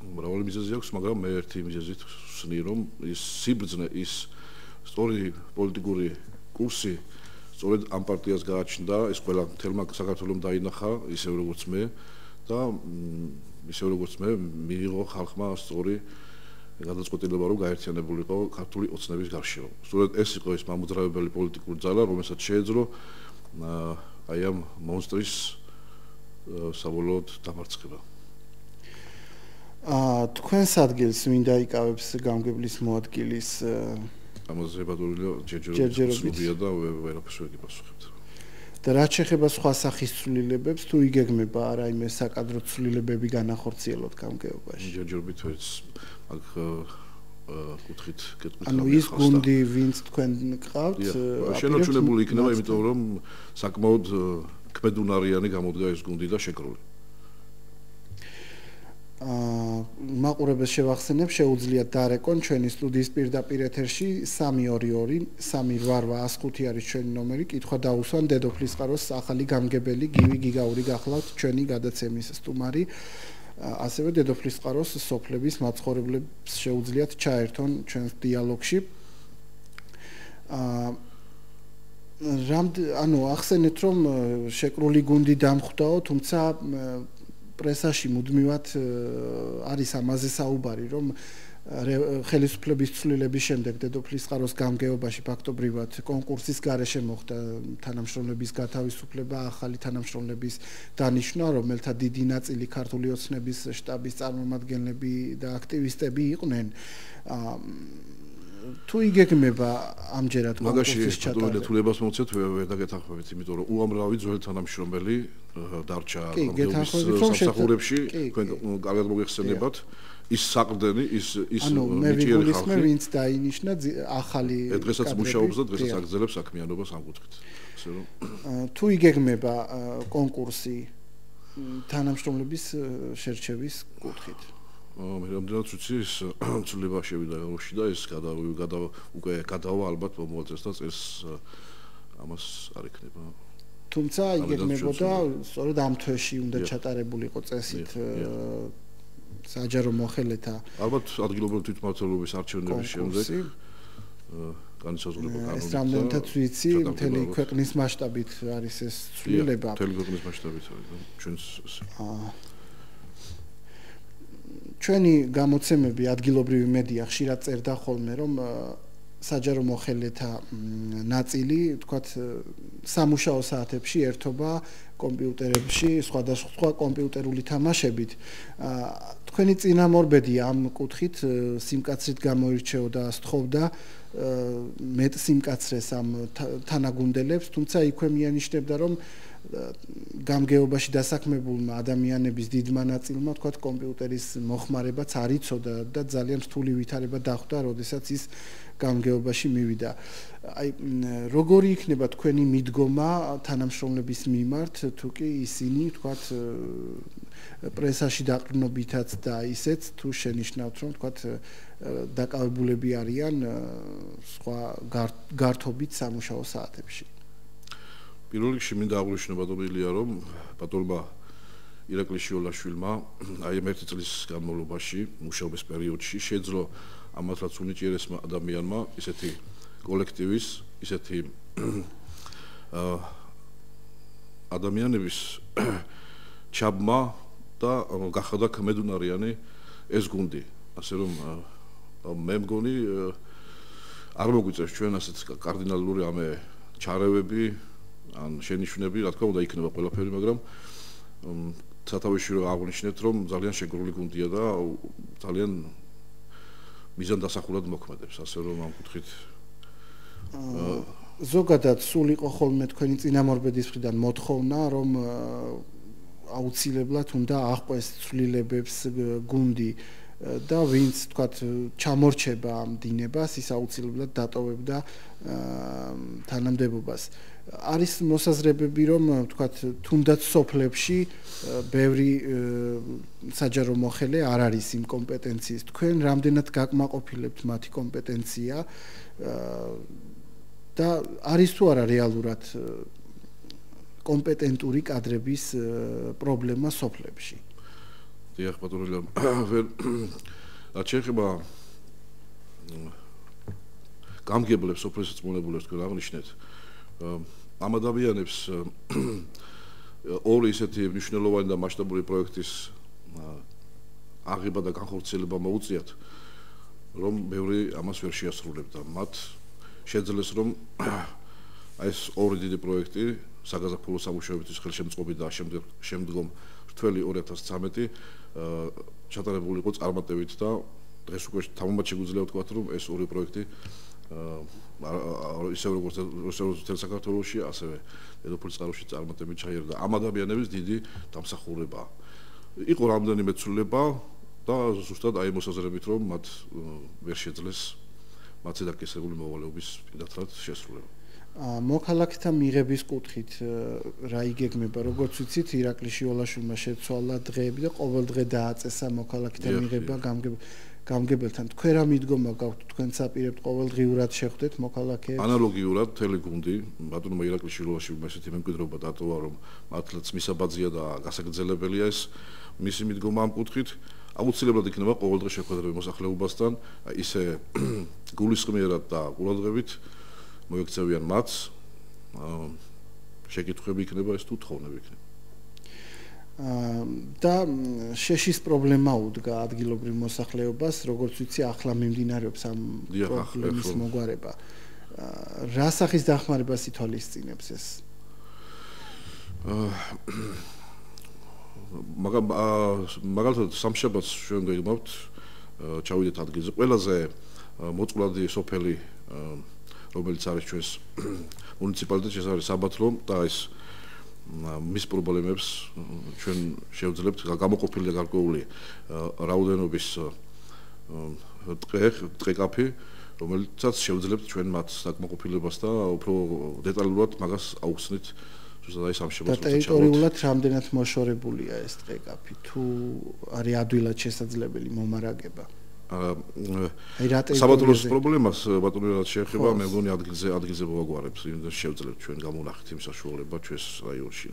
მრავალი მიზეზი აქვს, მაგრამ მე ერთი მიზეზით ვსნი, რომ ის სიბრძნე, ის სწორი პოლიტიკური კურსი სწორედ ამ პარტიას გააჩნდა, ეს ყველა მთელმა საქართველოს დაინახა, ისევ როგორც მე და ისევ როგორც მე მიიღო ხალხმა სწორი გადაწყვეტილება, რომ გაერთიანებულიყო ქართული ოცნების გარშემო. სწორედ ეს იყო ის მამოძრავებელი პოლიტიკური ძალა, რომელსაც შეეძლო აი ამ მონსტრის საბოლოოდ დამარცხება. თქვენს ადგილს ვინ დაიკავებს გამგებლის მოადგილის ამაზე ბატონია ჯერჯერობით და ვერაფერს ვერ გიპასუხებთ. და რაც შეეხება სხვა სახის ცვლილებებს, თუ იგეგმება რაიმე საკადრო ცვლილებები განახორციელოთ გამგეობაში? ჯერჯერობით ვერც აქ კუთხით გეტყვით. ანუ ის გუნდი, ვინც თქვენ გყავთ, შენარჩუნებული იქნება, იმიტომ რომ საკმაოდ ქმედუნარიანი გამოდგა ეს გუნდი და შეკრული. მაყურებელს შევახსენებ, შეუძლიათ დარეკონ ჩვენი სტუდიის პირდაპირ ეთერში 322 388 არის ჩვენი ნომერი, კითხვა დაუსვან დედოფლის წყაროს ახალი გამგებელი გივი გიგაური გახლავთ ჩვენი გადაცემის სტუმარი. ასევე დედოფლის წყაროს სოფლების მაცხოვრებლებს შეუძლიათ ჩაერთონ ჩვენს დიალოგში. ანუ ახსენეთ, რომ შეკრული გუნდი დამხვდაო, თუმცა პრესაში მუდმივად არის ამაზე საუბარი, რომ ხელისუფლების ცვლილების შემდეგ დედოფლის წყაროს გამგეობაში ფაქტობრივად კონკურსის გარეშე მოხდა თანამშრომლების გათავისუფლება, ახალი თანამშრომლების დანიშვნა, რომელთა დიდი ნაწილი ქართული ოცნების შტაბის წარმომადგენლები და აქტივისტები იყვნენ. თუ იგეგმება ამჯერად კონკურსის ჩატარება? მაგაში თულებას მოცეთ ვერ დაგეთანხმებით, იმიტომ რომ უამრავი ძველი თანამშრომელი დარჩა სამსახურებში, თქვენ კარგად მოგეხსენებათ. ის საყრდენი, ის ნიჭიერი ხალხი, ვინც დაინიშნა ახალი დღესაც მუშაობს და დღესაც აგრძელებს საქმიანობას ამ კუთხით. ასე რომ თუ იგეგმება კონკურსი თანამშრომლების შერჩევის კუთხით? მე რამდენად ვიცი, ის ცვლილება შევიდა ევროში და ეს უკვე გადავა ალბათ მომავალ წელს ეს ამას არ იქნება. თუმცა იგეგმებოდა სწორედ ამ თვეში უნდა ჩატარებულიყო წესით საჯარო მოხელეთა ალბათ ადგილობრივი თვითმმართველობის არჩევნების შემდეგ განსაზღვრება კანონით. ეს რამდენადაც ვიცი, მთელი ქვეყნის მასშტაბით არის ეს ცვლილება. მთელი ქვეყნის მასშტაბით არის ჩვენს ჩვენი გამოცემები ადგილობრივი მედია ხშირად წერდა ხოლმე, რომ საჯარო მოხელეთა ნაწილი, თქვათ, სამუშაო საათებში ერთობა კომპიუტერებში, სხვადასხვა კომპიუტერული თამაშებით. თქვენი წინამორბედი ამ კუთხით სიმკაცრით გამოირჩეოდა, სთხოვდა მეტ სიმკაცრეს ამ თანაგუნდელებს, თუმცა იქვე მიანიშნებდა, რომ გამგეობაში დასაქმებულმა ადამიანების დიდმა ნაწილმა თქვათ კომპიუტერის მოხმარებაც არ იცოდა და ძალიან რთული ვითარება დახვდა, როდესაც ის გამგეობაში მივიდა. აი როგორი იქნება თქვენი მიდგომა თანამშრომლების მიმართ, თუ კი ისინი თქვათ პრესაში დაყრდნობითაც და ისეც თუ შენიშნავთ, რომ თქვათ დაკავებულები არიან სხვა გართობით სამუშაო საათებში. პირველ რიგში მინდა აღვნიშნო ბატონო ილია, რომ ბატონმა ირაკლი შიოლაშვილმა აი ერთი წლის განმავლობაში მუშაობის პერიოდში შეძლო ამათ რაც უნიჭიერეს ადამიანმა ისეთი კოლექტივის, ისეთი ადამიანების ჩაბმა და გახდა ქმედუნარიანი ეს გუნდი. ასე რომ მე მგონი არ მოგვიწევს ჩვენ ასეთ კარდინალური ამე ჩარევები ან შენიშვნები, რა თქმა უნდა იქნება ყველაფერი, მაგრამ სათავეში რომ აღვნიშნეთ, რომ ძალიან შეგრული გუნდია და ძალიან მიზანდასახურად მოქმედებს, ასე რომ ამ კუთხით ზოგადად სულ იყო ხოლმე თქვენი წინამორბედის მხრიდან მოთხოვნა, რომ აუცილებლად უნდა აღყვეს ცვლილებებს გუნდი და ვინც თქვათ ჩამორჩება ამ დინებას, ის აუცილებლად დატოვებდა თანამდებობას. არის მოსაზრებები, რომ თქვათ თუნდაც სოფლებში ბევრი საჯარო მოხელე არ არის იმ კომპეტენციის. თქვენ რამდენად გაკმაყოფილებთ მათი კომპეტენცია და არის თუ არა რეალურად კომპეტენტური კადრების პრობლემა სოფლებში? დიახ ბატონო ილია, რაც შეეხება გამგებლებს, სოფლის წმუნებულებს თქვენ აღნიშნეთ, ამ ადამიანებს ორი ისეთი მნიშვნელოვანი და მასშტაბური პროექტის აღება და განხორციელება მოუწიათ, რომ ბევრი ამას ვერ შეასრულებდა. მათ შეძლეს, რომ ეს ორი დიდი პროექტი საგაზაფხულო სამუშაოების ხელშემწყობი და შემდგომ რთველი 2013 ჩატარებული იყო წარმატებით და დღეს უკვე თამამად შეგვიძლია ვთქვათ, რომ ეს ორი პროექტი ისევ როგორც თელ საქართველოში, ასევე დედოფლის წყაროში წარმატებით ჩაიერდა. ამ ადამიანების დიდი დამსახურება. იყო რამდენიმე ცვლილება და ზუსტად აი მოსაზრებით, რომ მათ ვერ შეძლეს მათზე დაკისრებული მოვალეობის პირადად შესრულება. მოქალაქეთა მიღების კუთხით რა იგეგმება, როგორც ვიცით, ირაკლი შიოლაშვილმა შეცვალა დღეები და ყოველ დღე დააწესა მოქალაქეთა მიღება გამგებელთან. თქვენ რა მიდგომა გაქვთ, თქვენ საპირებთ ყოველდღიურად შეხვდეთ მოქალაქეებს? ანალოგიურად მთელი გუნდი, ბატონმა ირაკლი შიოლაშვილმა ესეთი მემკვიდრეობა დატოვა, რომ მართლაც მისაბაძია და გასაგრძელებელია ეს მისი მიდგომა ამ კუთხით. აუცილებლად იქნება ყოველდღე შეხვედრები მოსახლეობასთან, ისე გულისხმიერად და ყურადღებით მოექცევიან მათ, შეკითხვები იქნება ეს თუ თხოვნები იქნება. და შეშის პრობლემა უდგა ადგილობრივ მოსახლეობას, როგორც ვიცი, ახლა მიმდინარეობს ამ პრობლემის მოგვარება. რა სახის დახმარებას ითვალისწინებს ეს? მაგალითად სამშაბათს ჩვენ გვიგმავთ ჩავიდეთ ადგილზე. ყველაზე მოწყვლადი სოფელი რომელიც არის ჩვენს მუნიციპალიტეტში, ეს არის საბათლო და ეს მის პრობლემებს ჩვენ შევძლებთ გამოყოფილი და გარკვეული რაოდენობის ტყეკაფი, რომელიცაც შევძლებთ ჩვენ მათ საკმაყოფილებას და უფრო დეტალურად მაგას აუხსნით. ზუსტად აი სამშაბათს და ტერიტორიულად რამდენად მოშორებულია ეს ტყეკაფი, თუ არის ადვილად შესაძლებელი მომარაგება? საბათლოს პრობლემას ბატონო რაც შეეხება, მე მგონი ადგილზე მოვაგვარებს, იმდენ შევძლებთ ჩვენ გამონახეთ იმ საშუალება ჩვენს რაიონში.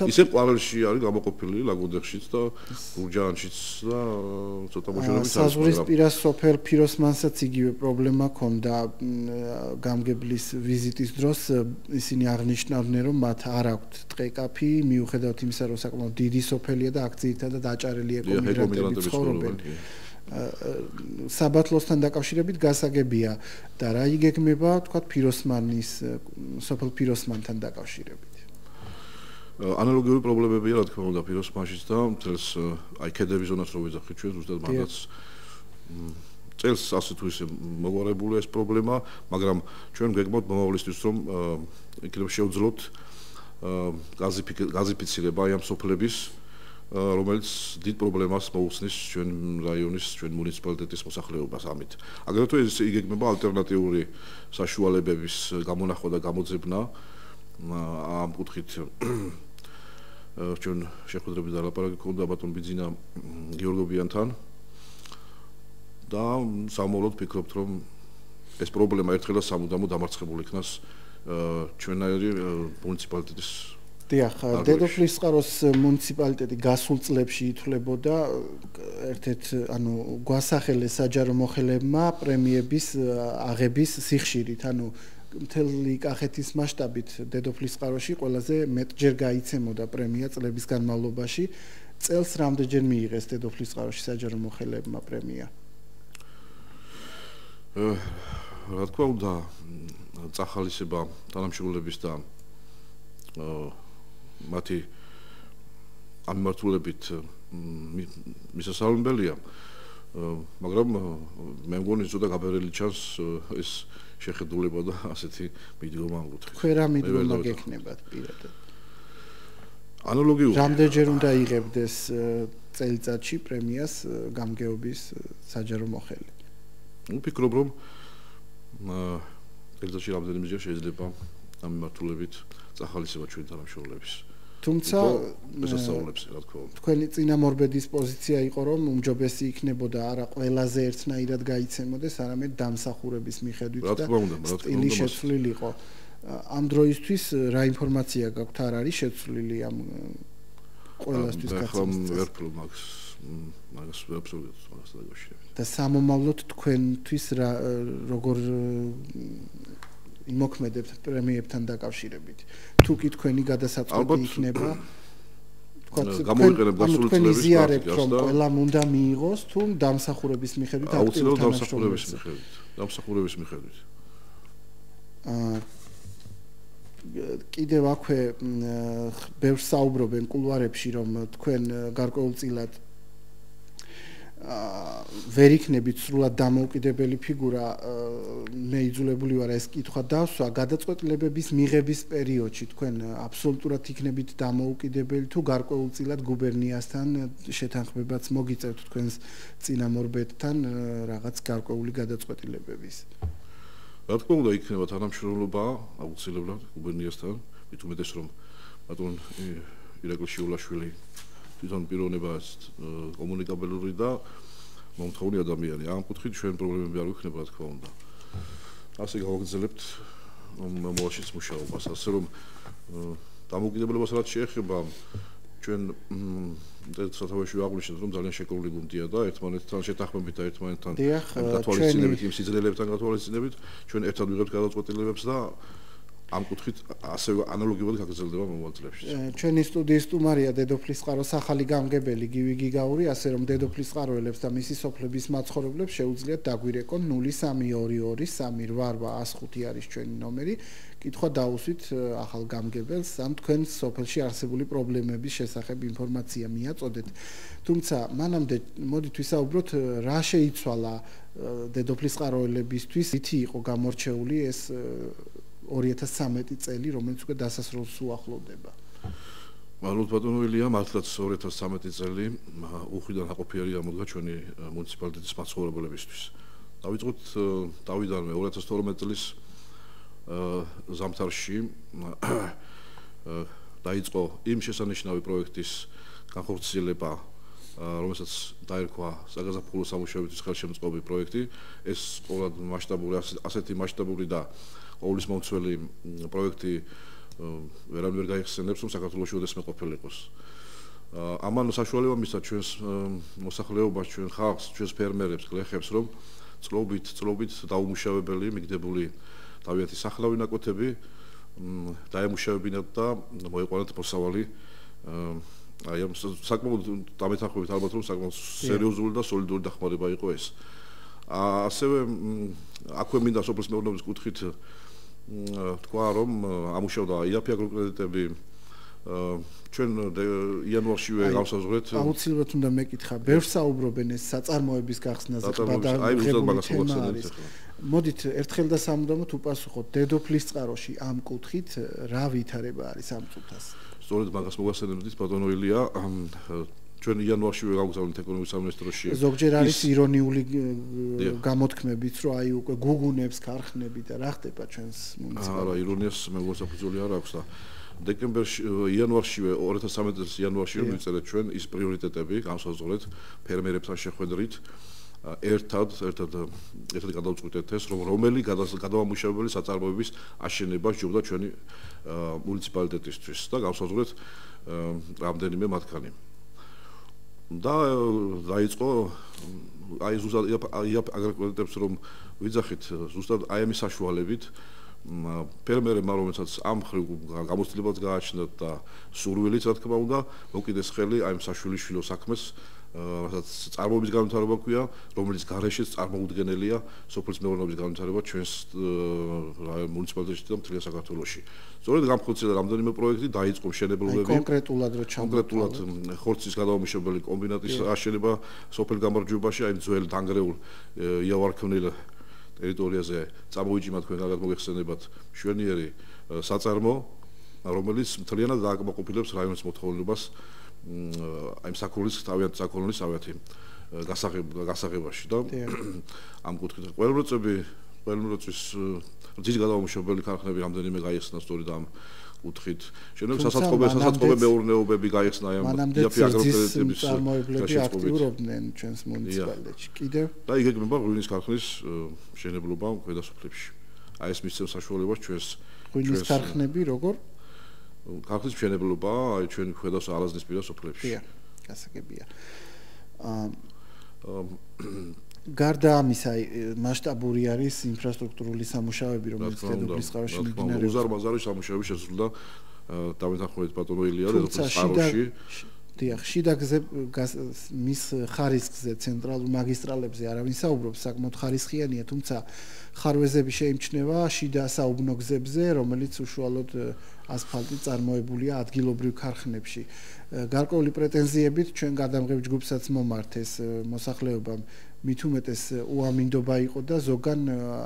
ისე ყვარელში არის გამოყოფილი, ლაგოდეხშიც და გურჯაანშიც და ცოტა მოშორებით არის. საზღვრისპირა სოფელ ფიროსმანსაც იგივე პრობლემა ჰქონდა გამგებლის ვიზიტის დროს, ისინი აღნიშნავდნენ, რომ მათ არ აქვთ ტყეკაფი, მიუხედავად იმისა, რომ საკმაოდ დიდი სოფელია და აქ ძირითადად აჭარელი ეკომიგრანტები ცხოვრობენ. საბათლოსთან დაკავშირებით გასაგებია და რა იგეგმება, თქვათ, ფიროსმანის სოფელ ფიროსმანთან დაკავშირებით? ანალოგიური პრობლემებია, რა თქმა უნდა, ფიროსმანშიც და მთელს აი ქედების ზონას რო ვიძახით ჩვენ, ზუსტად მაგაც წელს ასე თუ ისე მოგვარებულია ეს პრობლემა, მაგრამ ჩვენ გვეგმავთ მომავლისთვის, რომ იქნებ შევძლოთ გაზიფიცირება აი ამ სოფლების რომელიც დიდ პრობლემას მოუხსნის ჩვენ რაიონის, ჩვენ მუნიციპალიტეტის მოსახლეობას ამით. აგრეთვე იგეგმება ალტერნატიული საშუალებების გამონახვა და გამოძებნა ამ კუთხით ჩვენ შეხვედრები და ლაპარაკი გქონდა ბატონ ბიძინა გიორგობიანთან და სამომავლოდ ვფიქრობთ, რომ ეს პრობლემა ერთხელ და სამუდამოდ დამარცხებული იქნას ჩვენაირი მუნიციპალიტეტის დიახ, დედოფლისწყაროს მუნიციპალიტეტი გასულ წლებში ითვლებოდა ერთ-ერთ, გვასახელეს საჯარო მოხელებმა პრემიების აღების სიხშირით, მთელი კახეთის მასშტაბით დედოფლისწყაროში ყველაზე მეტჯერ გაიცემოდა პრემია წლების განმავლობაში. წელს რამდენჯერ მიიღეს დედოფლისწყაროში საჯარო მოხელებმა პრემია? რა თქმა უნდა, წახალისება თანამშრომლების და მათი ამმართველობით მისასალმებელია, მაგრამ მე მგონი ზუსტად გაბერილი ჩანს ეს შეხედულება და ასეთი მიდგომა ამ კუთხით. თქვენ რა მიდგომა გექნებათ პირადად? ანალოგიური. რამდენჯერ უნდა იღებდეს წელიწადში პრემიას გამგეობის საჯარო მოხელი? ვფიქრობ, რომ წელიწადში რამდენიმეჯერ შეიძლება ამ მიმართულებით წახალისება ჩვენ თანამშრომლების. თუმცა შესასწავლებს, რა თქმა უნდა. თქვენი წინამორბედის პოზიცია იყო, რომ უმჯობესი იქნებოდა არა ყველაზე ერთნაირად გაიცემოდეს, არამედ დამსახურების მიხედვით და სტილი შეცვლილიყო. ამ დროისთვის რა ინფორმაცია გაქვთ, არ არის შეცვლილი ამ ყველასთვის გაცემის? ვერფლობ მაგას ვერფლობ მაგას დაგავშირებით. და სამომავლოდ თქვენთვის როგორ იმოქმედებთ პრემიებთან დაკავშირებით? თუ კი თქვენი გადასაწყვეტი იქნება, გამოიყენებ გასული წლების პრაქტიკას, რომ ყველამ უნდა მიიღოს, თუ დამსახურების მიხედვით აუცილებლად დამსახურების მიხედვით. კიდევ აქვე ბევრს საუბრობენ კულუარებში, რომ თქვენ გარკვეულწილად ვერ იქნებით სრულად დამოუკიდებელი ფიგურა. მე იძულებული ვარ ეს კითხვა დავსვა, გადაწყვეტილებების მიღების პერიოდში თქვენ აბსოლუტურად იქნებით დამოუკიდებელი თუ გარკვეულწილად გუბერნიასთან შეთანხმებაც მოგიწევთ თქვენს წინამორბედთან რაღაც გარკვეული გადაწყვეტილებების? რა თქმა უნდა, იქნება თანამშრომლობა აუცილებლად გუბერნიასთან, მით უმეტეს რომ ბატონ ირაკლი შიულაშვილი თვითონ პიროვნება კომუნიკაბელური და მომთხოვნი ადამიანი. ამ კუთხით ჩვენ პრობლემები არ გვექნება, რა თქმა უნდა. ასე გავაგრძელებთ მომავალშიც მუშაობას, ასე რომ დამოუკიდებლობას რაც შეეხება ჩვენ სათავეში აღვნიშნეთ, რომ ძალიან შეკრული გუნდია და ერთმანეთთან შეთანხმებით და ერთმანეთთან გათვალისწინებით, იმ სიძლიერეებთან გათვალისწინებით, ჩვენ ერთად ვიღებთ გადაწყვეტილებებს და ამ კუთხით ასევე ანალოგიურად გაგრძელდება მომავალ წლებში. ჩვენი სტუდიის სტუმარია დედოფლისწყაროს ახალი გამგებელი გივი გიგაური, ასე რომ დედოფლისწყაროელებს და მისი სოფლების მაცხოვრებლებს შეუძლიათ დაგვირეკონ 032388105 არის ჩვენი ნომერი. კითხვა დაუსვით ახალ გამგებელს, ან თქვენ სოფელში არსებული პრობლემების შესახებ ინფორმაცია მიაწოდეთ. თუმცა მანამდე მოდით ვისაუბროთ, რა შეიცვალა დედოფლისწყაროელებისთვის, ითი იყო გამორჩეული ეს 2013 წელი, რომელიც უკვე დასასრულს უახლოვდება. მადლობთ ბატონო ილია, მართლაც 2013 წელი უხვიდან აყოფიერი გამოდგა ჩვენი მუნიციპალიტეტის მაცხოვრებლებისთვის. დავიწყოთ დავიდანვე 2012 წლის ზამთარში დაიწყო იმ შესანიშნავი პროექტის განხორციელება, რომელსაც დაერქვა საგაზაფხულო სამუშაოების ხელშემწყობი პროექტი. ეს ყოველად მასშტაბური, ასეთი მასშტაბური და ყოვლის მომცველი პროექტი ვერავინ ვერ გაიხსენებს, რომ საქართველოში ოდესმე ყოფილიყოს. ამან საშუალება მისცა ჩვენს მოსახლეობას, ჩვენ ხალხს, ჩვენს ფერმერებს, გლეხებს, რომ წლობით დაუმუშავებელი, მიგდებული თავიანთი სახლავი ნაკვეთები დაემუშავებინათ და მოეყვანათ მოსავალი აი ამ საკმაოდ დამეთანხმებით ალბათ რომ საკმაოდ სერიოზული და სოლიდური დახმარება იყო ეს. ასევე აქვე მინდა სოფლის მეურნეობის კუთხით თქვა რომ ამუშავდა იაფი აგროკრედიტები ჩვენ იანვარშივე გავსაზღვრეთ აუცილებლად უნდა მეკითხა ბევრს საუბრობენ ეს საწარმოების გახსნაზე, ბადაღებული თემა არის. მოდით ერთხელ და სამუდამოდ უპასუხოთ დედოფლის წყაროში ამ კუთხით რა ვითარება არის ამ წუთას. სწორედ მაგას მოგასწრებდით ბატონო ილია ჩვენ იანვარშივე გავგზავნით ეკონომიკის სამინისტროში. ზოგჯერ არის ირონიული გამოთქმებიც, რომ აი უკვე გუგუნებს ქარხნები და რა ხდება ჩვენს მუნიციპალიტეტში. არა, ირონიას მეგონს საფუძველი არ აქვს და დეკემბერში იანვარშივე 2013 წლის იანვარში ვიწერეთ ჩვენ ის პრიორიტეტები განსაზღვრეთ ფერმერებთან შეხვედრით ერთად გადავწყვიტეთ ეს რომ რომელი გადამამუშავებელი საწარმოების აშენება სჯობდა ჩვენი მუნიციპალიტეტისთვის და განსაზღვრეთ რამდენიმე მათგანი. და დაიწყო აი ზუსტად აგრიკულტებს რომ ვიძახით ზუსტად აი ამის საშუალებით ფერმერებმა რომელსაც ამ ხრივ გამოცდილებაც გააჩნდათ და სურვილიც რა თქმა უნდა მოკიდეს ხელი აი ამ საშვილიშვილო საქმეს რასაც წარმოების განვითარება ქვია რომელიც გარეშეც წარმოუდგენელია სოფლის მეურნეობის განვითარება ჩვენს მუნიციპალიტეტში და მთლიან საქართველოში. სწორედ გამხოცდა რამდენიმე პროექტი დაიწყო მშენებლობები კონკრეტულად რო კონკრეტულად ხორცის გადამამუშავებელი კომბინატის აშენება სოფელ გამარჯვებაში აი ძველ დანგრეულ იავარქმნილ ტერიტორიაზე წამოიჭიმა თქვენ კარგად მოგეხსენებათ მშვენიერი საწარმო რომელიც მთლიანად დააკმაყოფილებს რაიონის მოთხოვნილებას აი საკროლის თავიანთი საკროლის ავათი გასაღებაში და ამ კუთხით ყველმროწვის ძიძ გადამამუშავებელი ქარხნები რამდენიმე გაიხსნა სწორედ ამ კუთხით შენობის სასაწყობე მეურნეობები გაიხსნა ამ იაფი აგროტერიტორიების წარმოებლები აქტიურობდნენ ჩვენს მუნიციპალიტეტში კიდევ და იგეგმება ღვინის ქარხნის მშენებლობა ქვედა სოფლებში აი ეს მისცემს საშუალებას ჩვენს ღვინის ქარხნები როგორ ქარხნის მშენებლობა აი ჩვენ ხედავს ალაზნისპირა სოფლებში. გასაგებია. გარდა ამისა მასშტაბური არის ინფრასტრუქტურული სამუშაოები რომელიც დედოფლის წყაროში მიმდინარეობს. უზარმაზარი სამუშაოები შესრულდა დავეთანხმებით ბატონო ილია დედოფლის წყაროში. დიახ, შიდა გზებ მის ხარისხზე ცენტრალურ მაგისტრალებზე არავინ საუბრობს, საკმაოდ ხარისხიანია, თუმცა ხარვეზები შეიმჩნევა შიდა საუბნო გზებზე, რომელიც უშუალოდ ასფალტი წარმოებულია ადგილობრივ ქარხნებში. გარკვეული პრეტენზიებით ჩვენ გადამღებ ჯგუფსაც მომართეს მოსახლეობამ მით უმეტეს უამინდობა იყო და ზოგან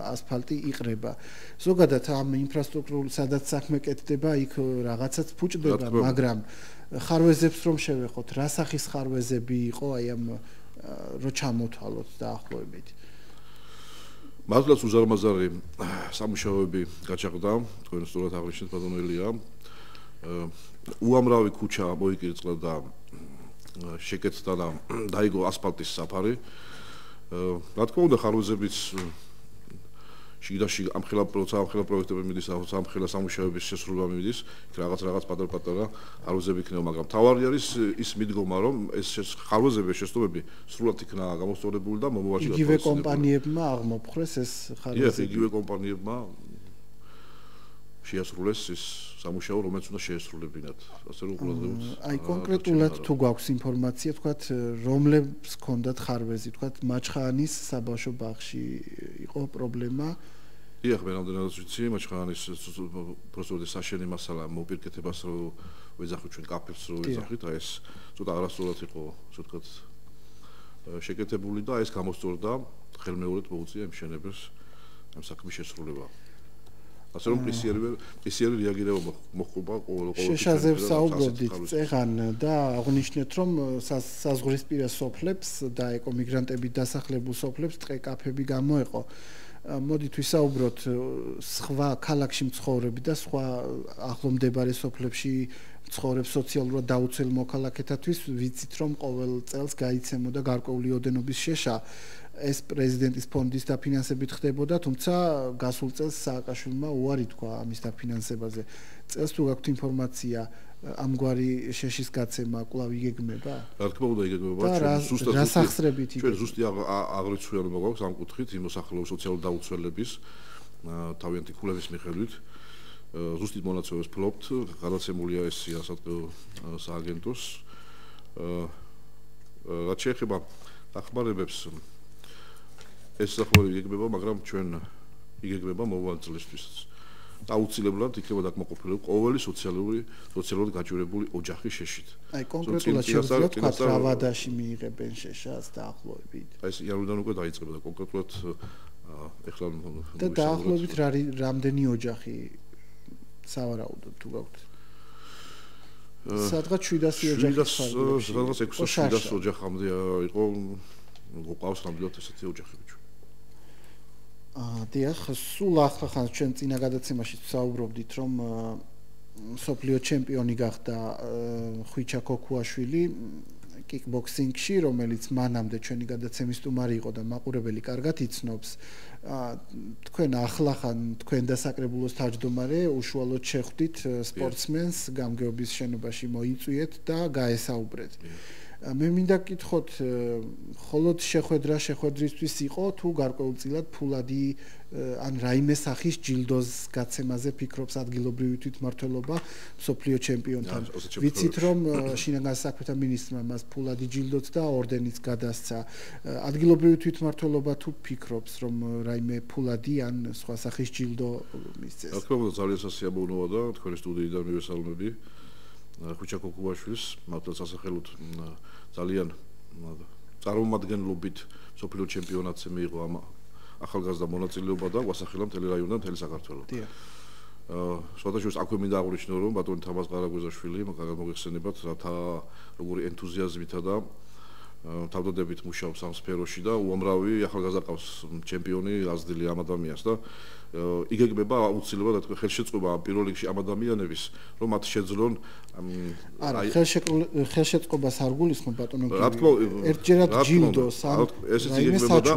ასფალტი იყრება. ზოგადად ამ ინფრასტრუქტურულ სადაც საქმე კეთდება, იქ რაღაცაც ფუჭდება, მაგრამ ხარვეზებს რომ შევეხოთ, რა სახის ხარვეზები იყო აი ამ რო ჩამოთვალოთ დაახლოებით. მართლაც უზარმაზარი სამუშაოები გაჩაღდა, თქვენ სწორად აღნიშნეთ ბატონო ილია. უამრავი ქუჩა მოიკირწყლა და შეკეთდა და დაიგო ასფალტის საფარი. რა თქმა უნდა ხარვეზებიც შიგდაში ამხელა პროექტები მიდის ამხელა სამუშაოების შესრულება მიდის რაღაც პატარ-პატარა ხარვეზები იქნება მაგრამ თავარი არის ის მიდგომა რომ ეს ხარვეზების შესრულებები სრულად იქნა გამოსწორებული და მომავალში იგივე კომპანიებმა აღმოფხრეს ეს ხარვეზები იგივე კომპანიებმა შეასრულეს ის სამუშაო რომელიც უნდა შეესრულებინათ ასე რომ ყურადღებას აი კონკრეტულად თუ გვაქვს ინფორმაცია თქვათ რომლებს ჰქონდათ ხარვეზი თქვათ მაჩხაანის საბავშვო ბაღში იყო პრობლემა დიახ მე რამდენადაც ვიცი მაჩხაანის პროცედურის საშენი მასალა მოპირკეთებას რო ვეძახით ჩვენ კაფებს რო ვეძახით აი ეს ცოტა არასწორად იყო ასე ვთქვათ შეკეთებული და ეს გამოსწორდა ხელმეორედ მოუწია იმ შენებას ამ საქმის შესრულება ასე რომ პისიერი რეაგირება მოხდება ყოველ შეშაზე ვსაუბრობდით წეღან და აღნიშნეთ რომ საზღვრისპირა სოფლებს და ეკომიგრანტებით დასახლებულ სოფლებს ტყე კაფები გამოეყო მოდით ვისაუბროთ სხვა ქალაქში მცხოვრები და სხვა ახლო მდებარე სოფლებში მცხოვრებ სოციალურად დაუცველ მოქალაქეთათვის ვიცით რომ ყოველ წელს გაიცემოდა გარკვეული ოდენობის შეშა ეს პრეზიდენტის ფონდის დაფინანსებით ხდებოდა, თუმცა გასულ წელს სააკაშვილმა უარი თქვა ამის დაფინანსებაზე. წელს თუ გაქვთ ინფორმაცია, ამგვარი შეშის გაცემა კვლავ იგეგმება? რა თქმა უნდა იგეგმება, ჩვენ ზუსტი აღრიცხვიანობა გვაქვს ამ კუთხით, იმ მოსახლეობის სოციალურ დაუცველების თავიანთი ქულების მიხედვით. ზუსტით მონაცემებს ფლობთ, გადაცემულია ეს სააგენტოს. რაც შეეხება დახმარებებს ეს სახმარი იგეგმება, მაგრამ ჩვენ იგეგმება მომავალ წლისთვის. აუცილებლად იქნება დაკმაყოფილებული ყოველი სოციალურად გაჭირებული ოჯახი შეშით. აი კონკრეტულად შევძლებთ თქვა რავადაში მიიღებენ შეშას დაახლოებით. აი ეს იარუდან უკვე დაიწყება და კონკრეტულად ეხლა და დაახლოებით რამდენი ოჯახი სავარაუდოდ თუ გაქვთ? სადღაც 700 ოჯახი სადღაც 600 ოჯახამდე იყო გვყავს ნამდვილად ესეთი ოჯახები ჩვენ. დიახ, სულ ახლახანს ჩვენ წინა გადაცემაში საუბრობდით, რომ მსოფლიო ჩემპიონი გახდა ხვიჩა ქოქუაშვილი კიკბოქსინგში, რომელიც მანამდე ჩვენი გადაცემის სტუმარი იყო და მაყურებელი კარგად იცნობს. თქვენ ახლახან თქვენ დასაკრებულოს თავმჯდომარე უშუალოდ შეხვდით სპორტსმენს გამგეობის შენობაში მოიწვიეთ და გაესაუბრეთ. მე მინდა გკითხოთ, მხოლოდ შეხვედრისთვის იყო თუ გარკვეულწილად ფულადი ან რაიმე სახის ჯილდოს გაცემაზე ფიქრობს ადგილობრივი თვითმმართველობა მსოფლიო ჩემპიონთან? ვიცით, რომ შინაგან საქმეთა მინისტრმა მას ფულადი ჯილდოც და ორდენიც გადასცა. ადგილობრივი თვითმმართველობა თუ ფიქრობს, რომ რაიმე ფულადი ან სხვა სახის ჯილდო მისცეს? რა თქმა უნდა, ძალიან სასიამოვნოა და თქვენი სტუდიიდან მივესალმები ხვიჩა ქოქუაშვილის მართლაც სასახელოდ ძალიან წარმომადგენლობით მსოფლიო ჩემპიონატზე მიიღო ამ ახალგაზრდა მონაწილეობა და გვასახელა მთელი რაიონი და მთელი საქართველო. სხვადასხვა აქვე მინდა აღვნიშნო, რომ ბატონი თამაზ ყარაგვეზაშვილი კარგად მოგეხსენებათ, რათა როგორი ენთუზიაზმითა და თავდადებით მუშაობს ამ სფეროში და უამრავი ახალგაზრდა ყავს ჩემპიონი აზრდილი ამ ადამიანს და იგეგმება აუცილებლად თქვენ ხელშეწყობა პირველ რიგში ამ ადამიანების, რომ მათ შეძლონ არა ხელშეწყობას არ გულისხმობ ბატონო ერთჯერად ჯილდოს ან ესეც იგეგმება და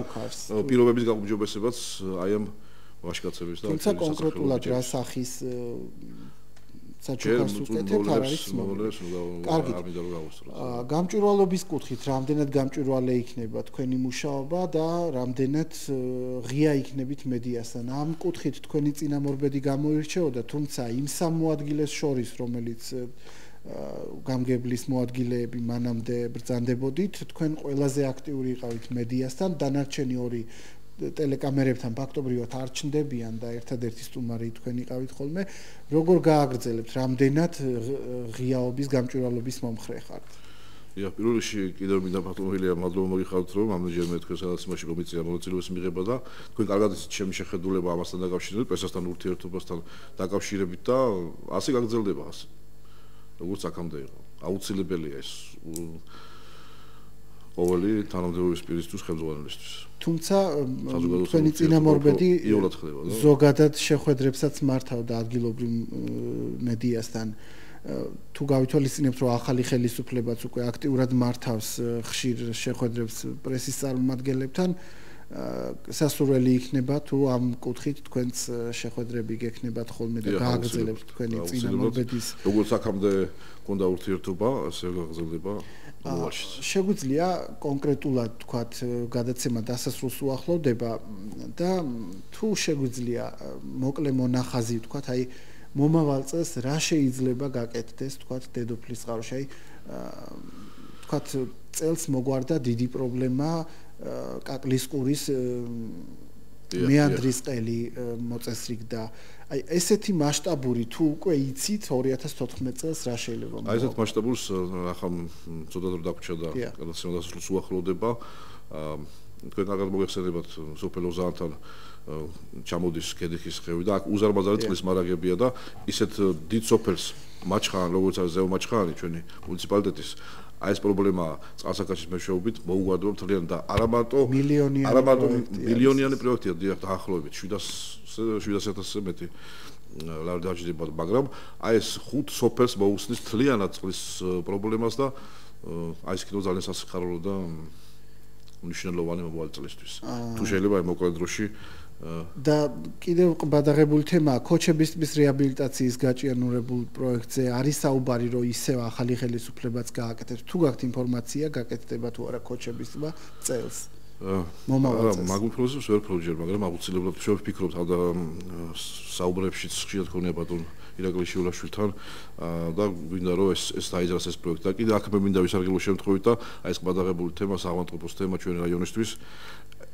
პირობების გაუმჯობესებაც აი ამ ვაშკაცების და თუმცა კონკრეტულად რა სახის საჩუქარს უკეთებთ არ არის კარგი. გამჭვირვალობის კუთხით რამდენად გამჭვირვალე იქნება თქვენი მუშაობა და რამდენად ღია იქნებით მედიასთან? ამ კუთხით თქვენი წინამორბედი გამოირჩეოდა, თუმცა იმ სამ მოადგილეს შორის, რომელიც გამგებლის მოადგილეები მანამდე ბრძანდებოდით, თქვენ ყველაზე აქტიური იყავით მედიასთან, დანარჩენი ორი ტელეკამერებთან ფაქტობრივად არ ჩნდებიან და ერთადერთი სტუმარი თქვენ იყავით ხოლმე. როგორ გააგრძელებთ, რამდენად ღიაობის გამჭვირვალობის მომხრე ხართ? პირველ რიგში კიდევ მინდა მადლობა მოგიხაროთ, რომ ამდენჯერმე თქვენ სადაცმაში კომიცია მონაწილეობას მიიღება და თქვენ კარგად იცით ჩემი შეხედულება ამასთან დაკავშირებით, პრესასთან ურთიერთობასთან დაკავშირებით და ასე გაგრძელდება ასე. როგორც აქამდე იყო. აუცილებელია ეს ყოველი თანამდებობის პირისთვის ხელმძღვანელისთვის. თუმცა თქვენი წინამორბედი ზოგადად შეხვედრებსაც მართავდა ადგილობრივ მედიასთან. თუ გავითვალისწინებთ, რომ ახალი ხელისუფლებაც უკვე აქტიურად მართავს ხშირ შეხვედრებს პრესის წარმომადგენლებთან, სასურველი იქნება თუ ამ კუთხით თქვენც შეხვედრები გექნებათ ხოლმე და გააგრძელებთ თქვენი წინამორბედის როგორც აქამდე გქონდა ურთიერთობა, ასე გაგრძელდება. შეგვიძლია კონკრეტულად თქვათ გადაცემა დასასრულს უახლოვდება და თუ შეგვიძლია მოკლე მონახაზი თქვათ აი მომავალ წელს რა შეიძლება გაკეთდეს თქვათ დედოფლის წყაროში აი თქვათ წელს მოგვარდა დიდი პრობლემა კაკლის ყურის მეანდრის ყელი მოწესრიგდა აი ესეთი მასშტაბური თუ უკვე იცით 2014 წელს რა შეიძლება აი ესეთ მასშტაბურს ახლა ცოტა დრო დაგვრჩა და გადაცემა დასასრულს უახლოვდება თქვენ კარგად მოგეხსენებათ სოფელ ოზანთან ჩამოდის კედიხის ხევი და აქ უზარმაზარი წყლის მარაგებია და ისეთ დიდ სოფელს მაჩხან როგორც არის ზეო მაჩხანი ჩვენი მუნიციპალიტეტის აი ეს პრობლემა წყალსაკაცის მეშვეობით მოუგვარდება მთლიანად და არა მარტო მილიონიანი პროექტია დაახლოებით 700-ზე მეტი ლარი დაჭირდება მაგრამ აი ეს ხუთ სოფელს მოусნის მთლიანად წყლის პრობლემას და აი ეს კიდევ ძალიან სასიხარულო და მნიშვნელოვანი მომავალ წლისთვის თუ შეიძლება აი მოკლე დროში და კიდევ ყბადაღებული თემაა ქოჩებისთვის რეაბილიტაციის გაჭიანურებულ პროექტზე არის საუბარი რომ ისევ ახალი ხელისუფლებაც გააკეთებს თუ გაქვთ ინფორმაცია გაკეთდება თუ არა ქოჩების წელს მომავალ წელს მაგ პროცესს ვერ პროჯერ მაგრამ აუცილებლად ვფიქრობ და საუბრებშიც ხშირად ქონია ბატონ ირაკლი შიულაშვილთან და გვინდა რომ ეს დაიძრას ეს პროექტი და კიდე აქ მე მინდა ვისარგებლო შემთხვევით და აი ეს ყბადაღებული თემა საავადმყოფოს თემა ჩვენ რაიონისთვის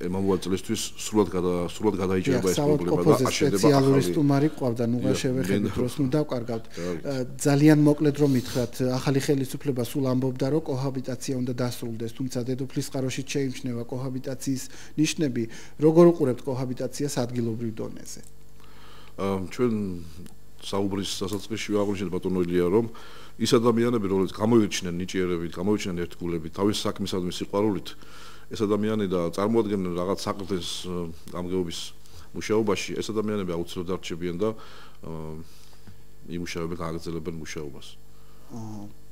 მომავალ წლისთვის სრულად გადაიჭერება ეს პრობლემა და აშენდება სპეციალური სტუმარი ყავდა ნუღა შევეხებით დროს ნუ დავკარგავთ ძალიან მოკლედ რომ მითხრათ ახალი ხელისუფლება სულ ამბობდა რომ კოჰაბიტაცია უნდა დასრულდეს თუმცა დედოფლის წყაროში შეიმჩნევა კოჰაბიტაცია კოჰაბიტაციის ნიშნები, როგორ უყურებთ კოჰაბიტაციას ადგილობრივ დონეზე? ჩვენ საუბრის დასაწყისში ვაღნიშნეთ ბატონო ილია, რომ ის ადამიანები, რომლებიც გამოირჩნენ ნიჭიერებით, გამოირჩნენ ერთგულებით, თავის საქმისადმი სიყვარულით, ეს ადამიანები და წარმოადგენენ რაღაც საყრდენს გამგეობის მუშაობაში, ეს ადამიანები აუცილებლად დარჩებიან და იმუშავებენ, გააგრძელებენ მუშაობას.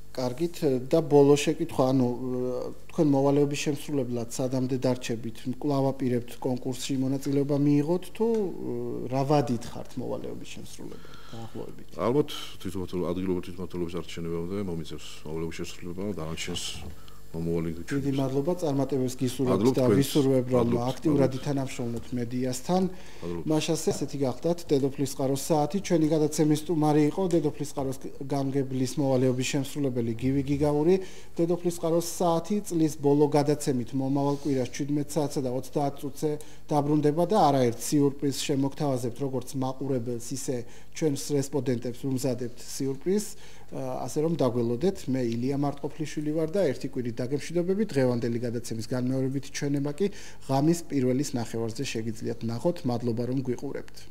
კარგით და ბოლო შეკითხვა, ანუ თქვენ მოვალეობის შემსრულებლად სადამდე დარჩებით, კვლავ აპირებთ კონკურსში მონაწილეობა მიიღოთ თუ რა ვადით ხართ მოვალეობის შემსრულებლად დაახლოებით? ალბათ ადგილობრივი თვითმმართველობის არჩევნებამდე მომიწევს მოვალეობის შემსრულებლობა და დანარჩენს მომავალ დიდი მადლობა წარმატებებს გისურვებთ და ვისურვებ რომ აქტიურად ითანამშრომლოთ მედიასთან. მაშასე ესეთი გახდათ დედოფლის წყაროს საათი. ჩვენი გადაცემის სტუმარი იყო დედოფლის წყაროს გამგებლის მოვალეობის შემსრულებელი გივი გიგაური. დედოფლის წყაროს საათი წლის ბოლო გადაცემით მომავალ კვირას 17 საათსა და 30 წუთზე დაბრუნდება და არაერთ სიურპრიზს შემოგთავაზებთ როგორც მაყურებელს, ისე ჩვენს რესპონდენტებს ვუმზადებთ სიურპრიზს. ასე რომ დაგველოდეთ, მე ილია მარტყოფლიშვილი ვარ და ერთი კვირით დაგემშვიდობები. დღევანდელი გადაცემის განმეორებითი ჩვენება კი ღამის პირველის ნახევარზე შეგიძლიათ ნახოთ. მადლობა რომ გვიყურებთ.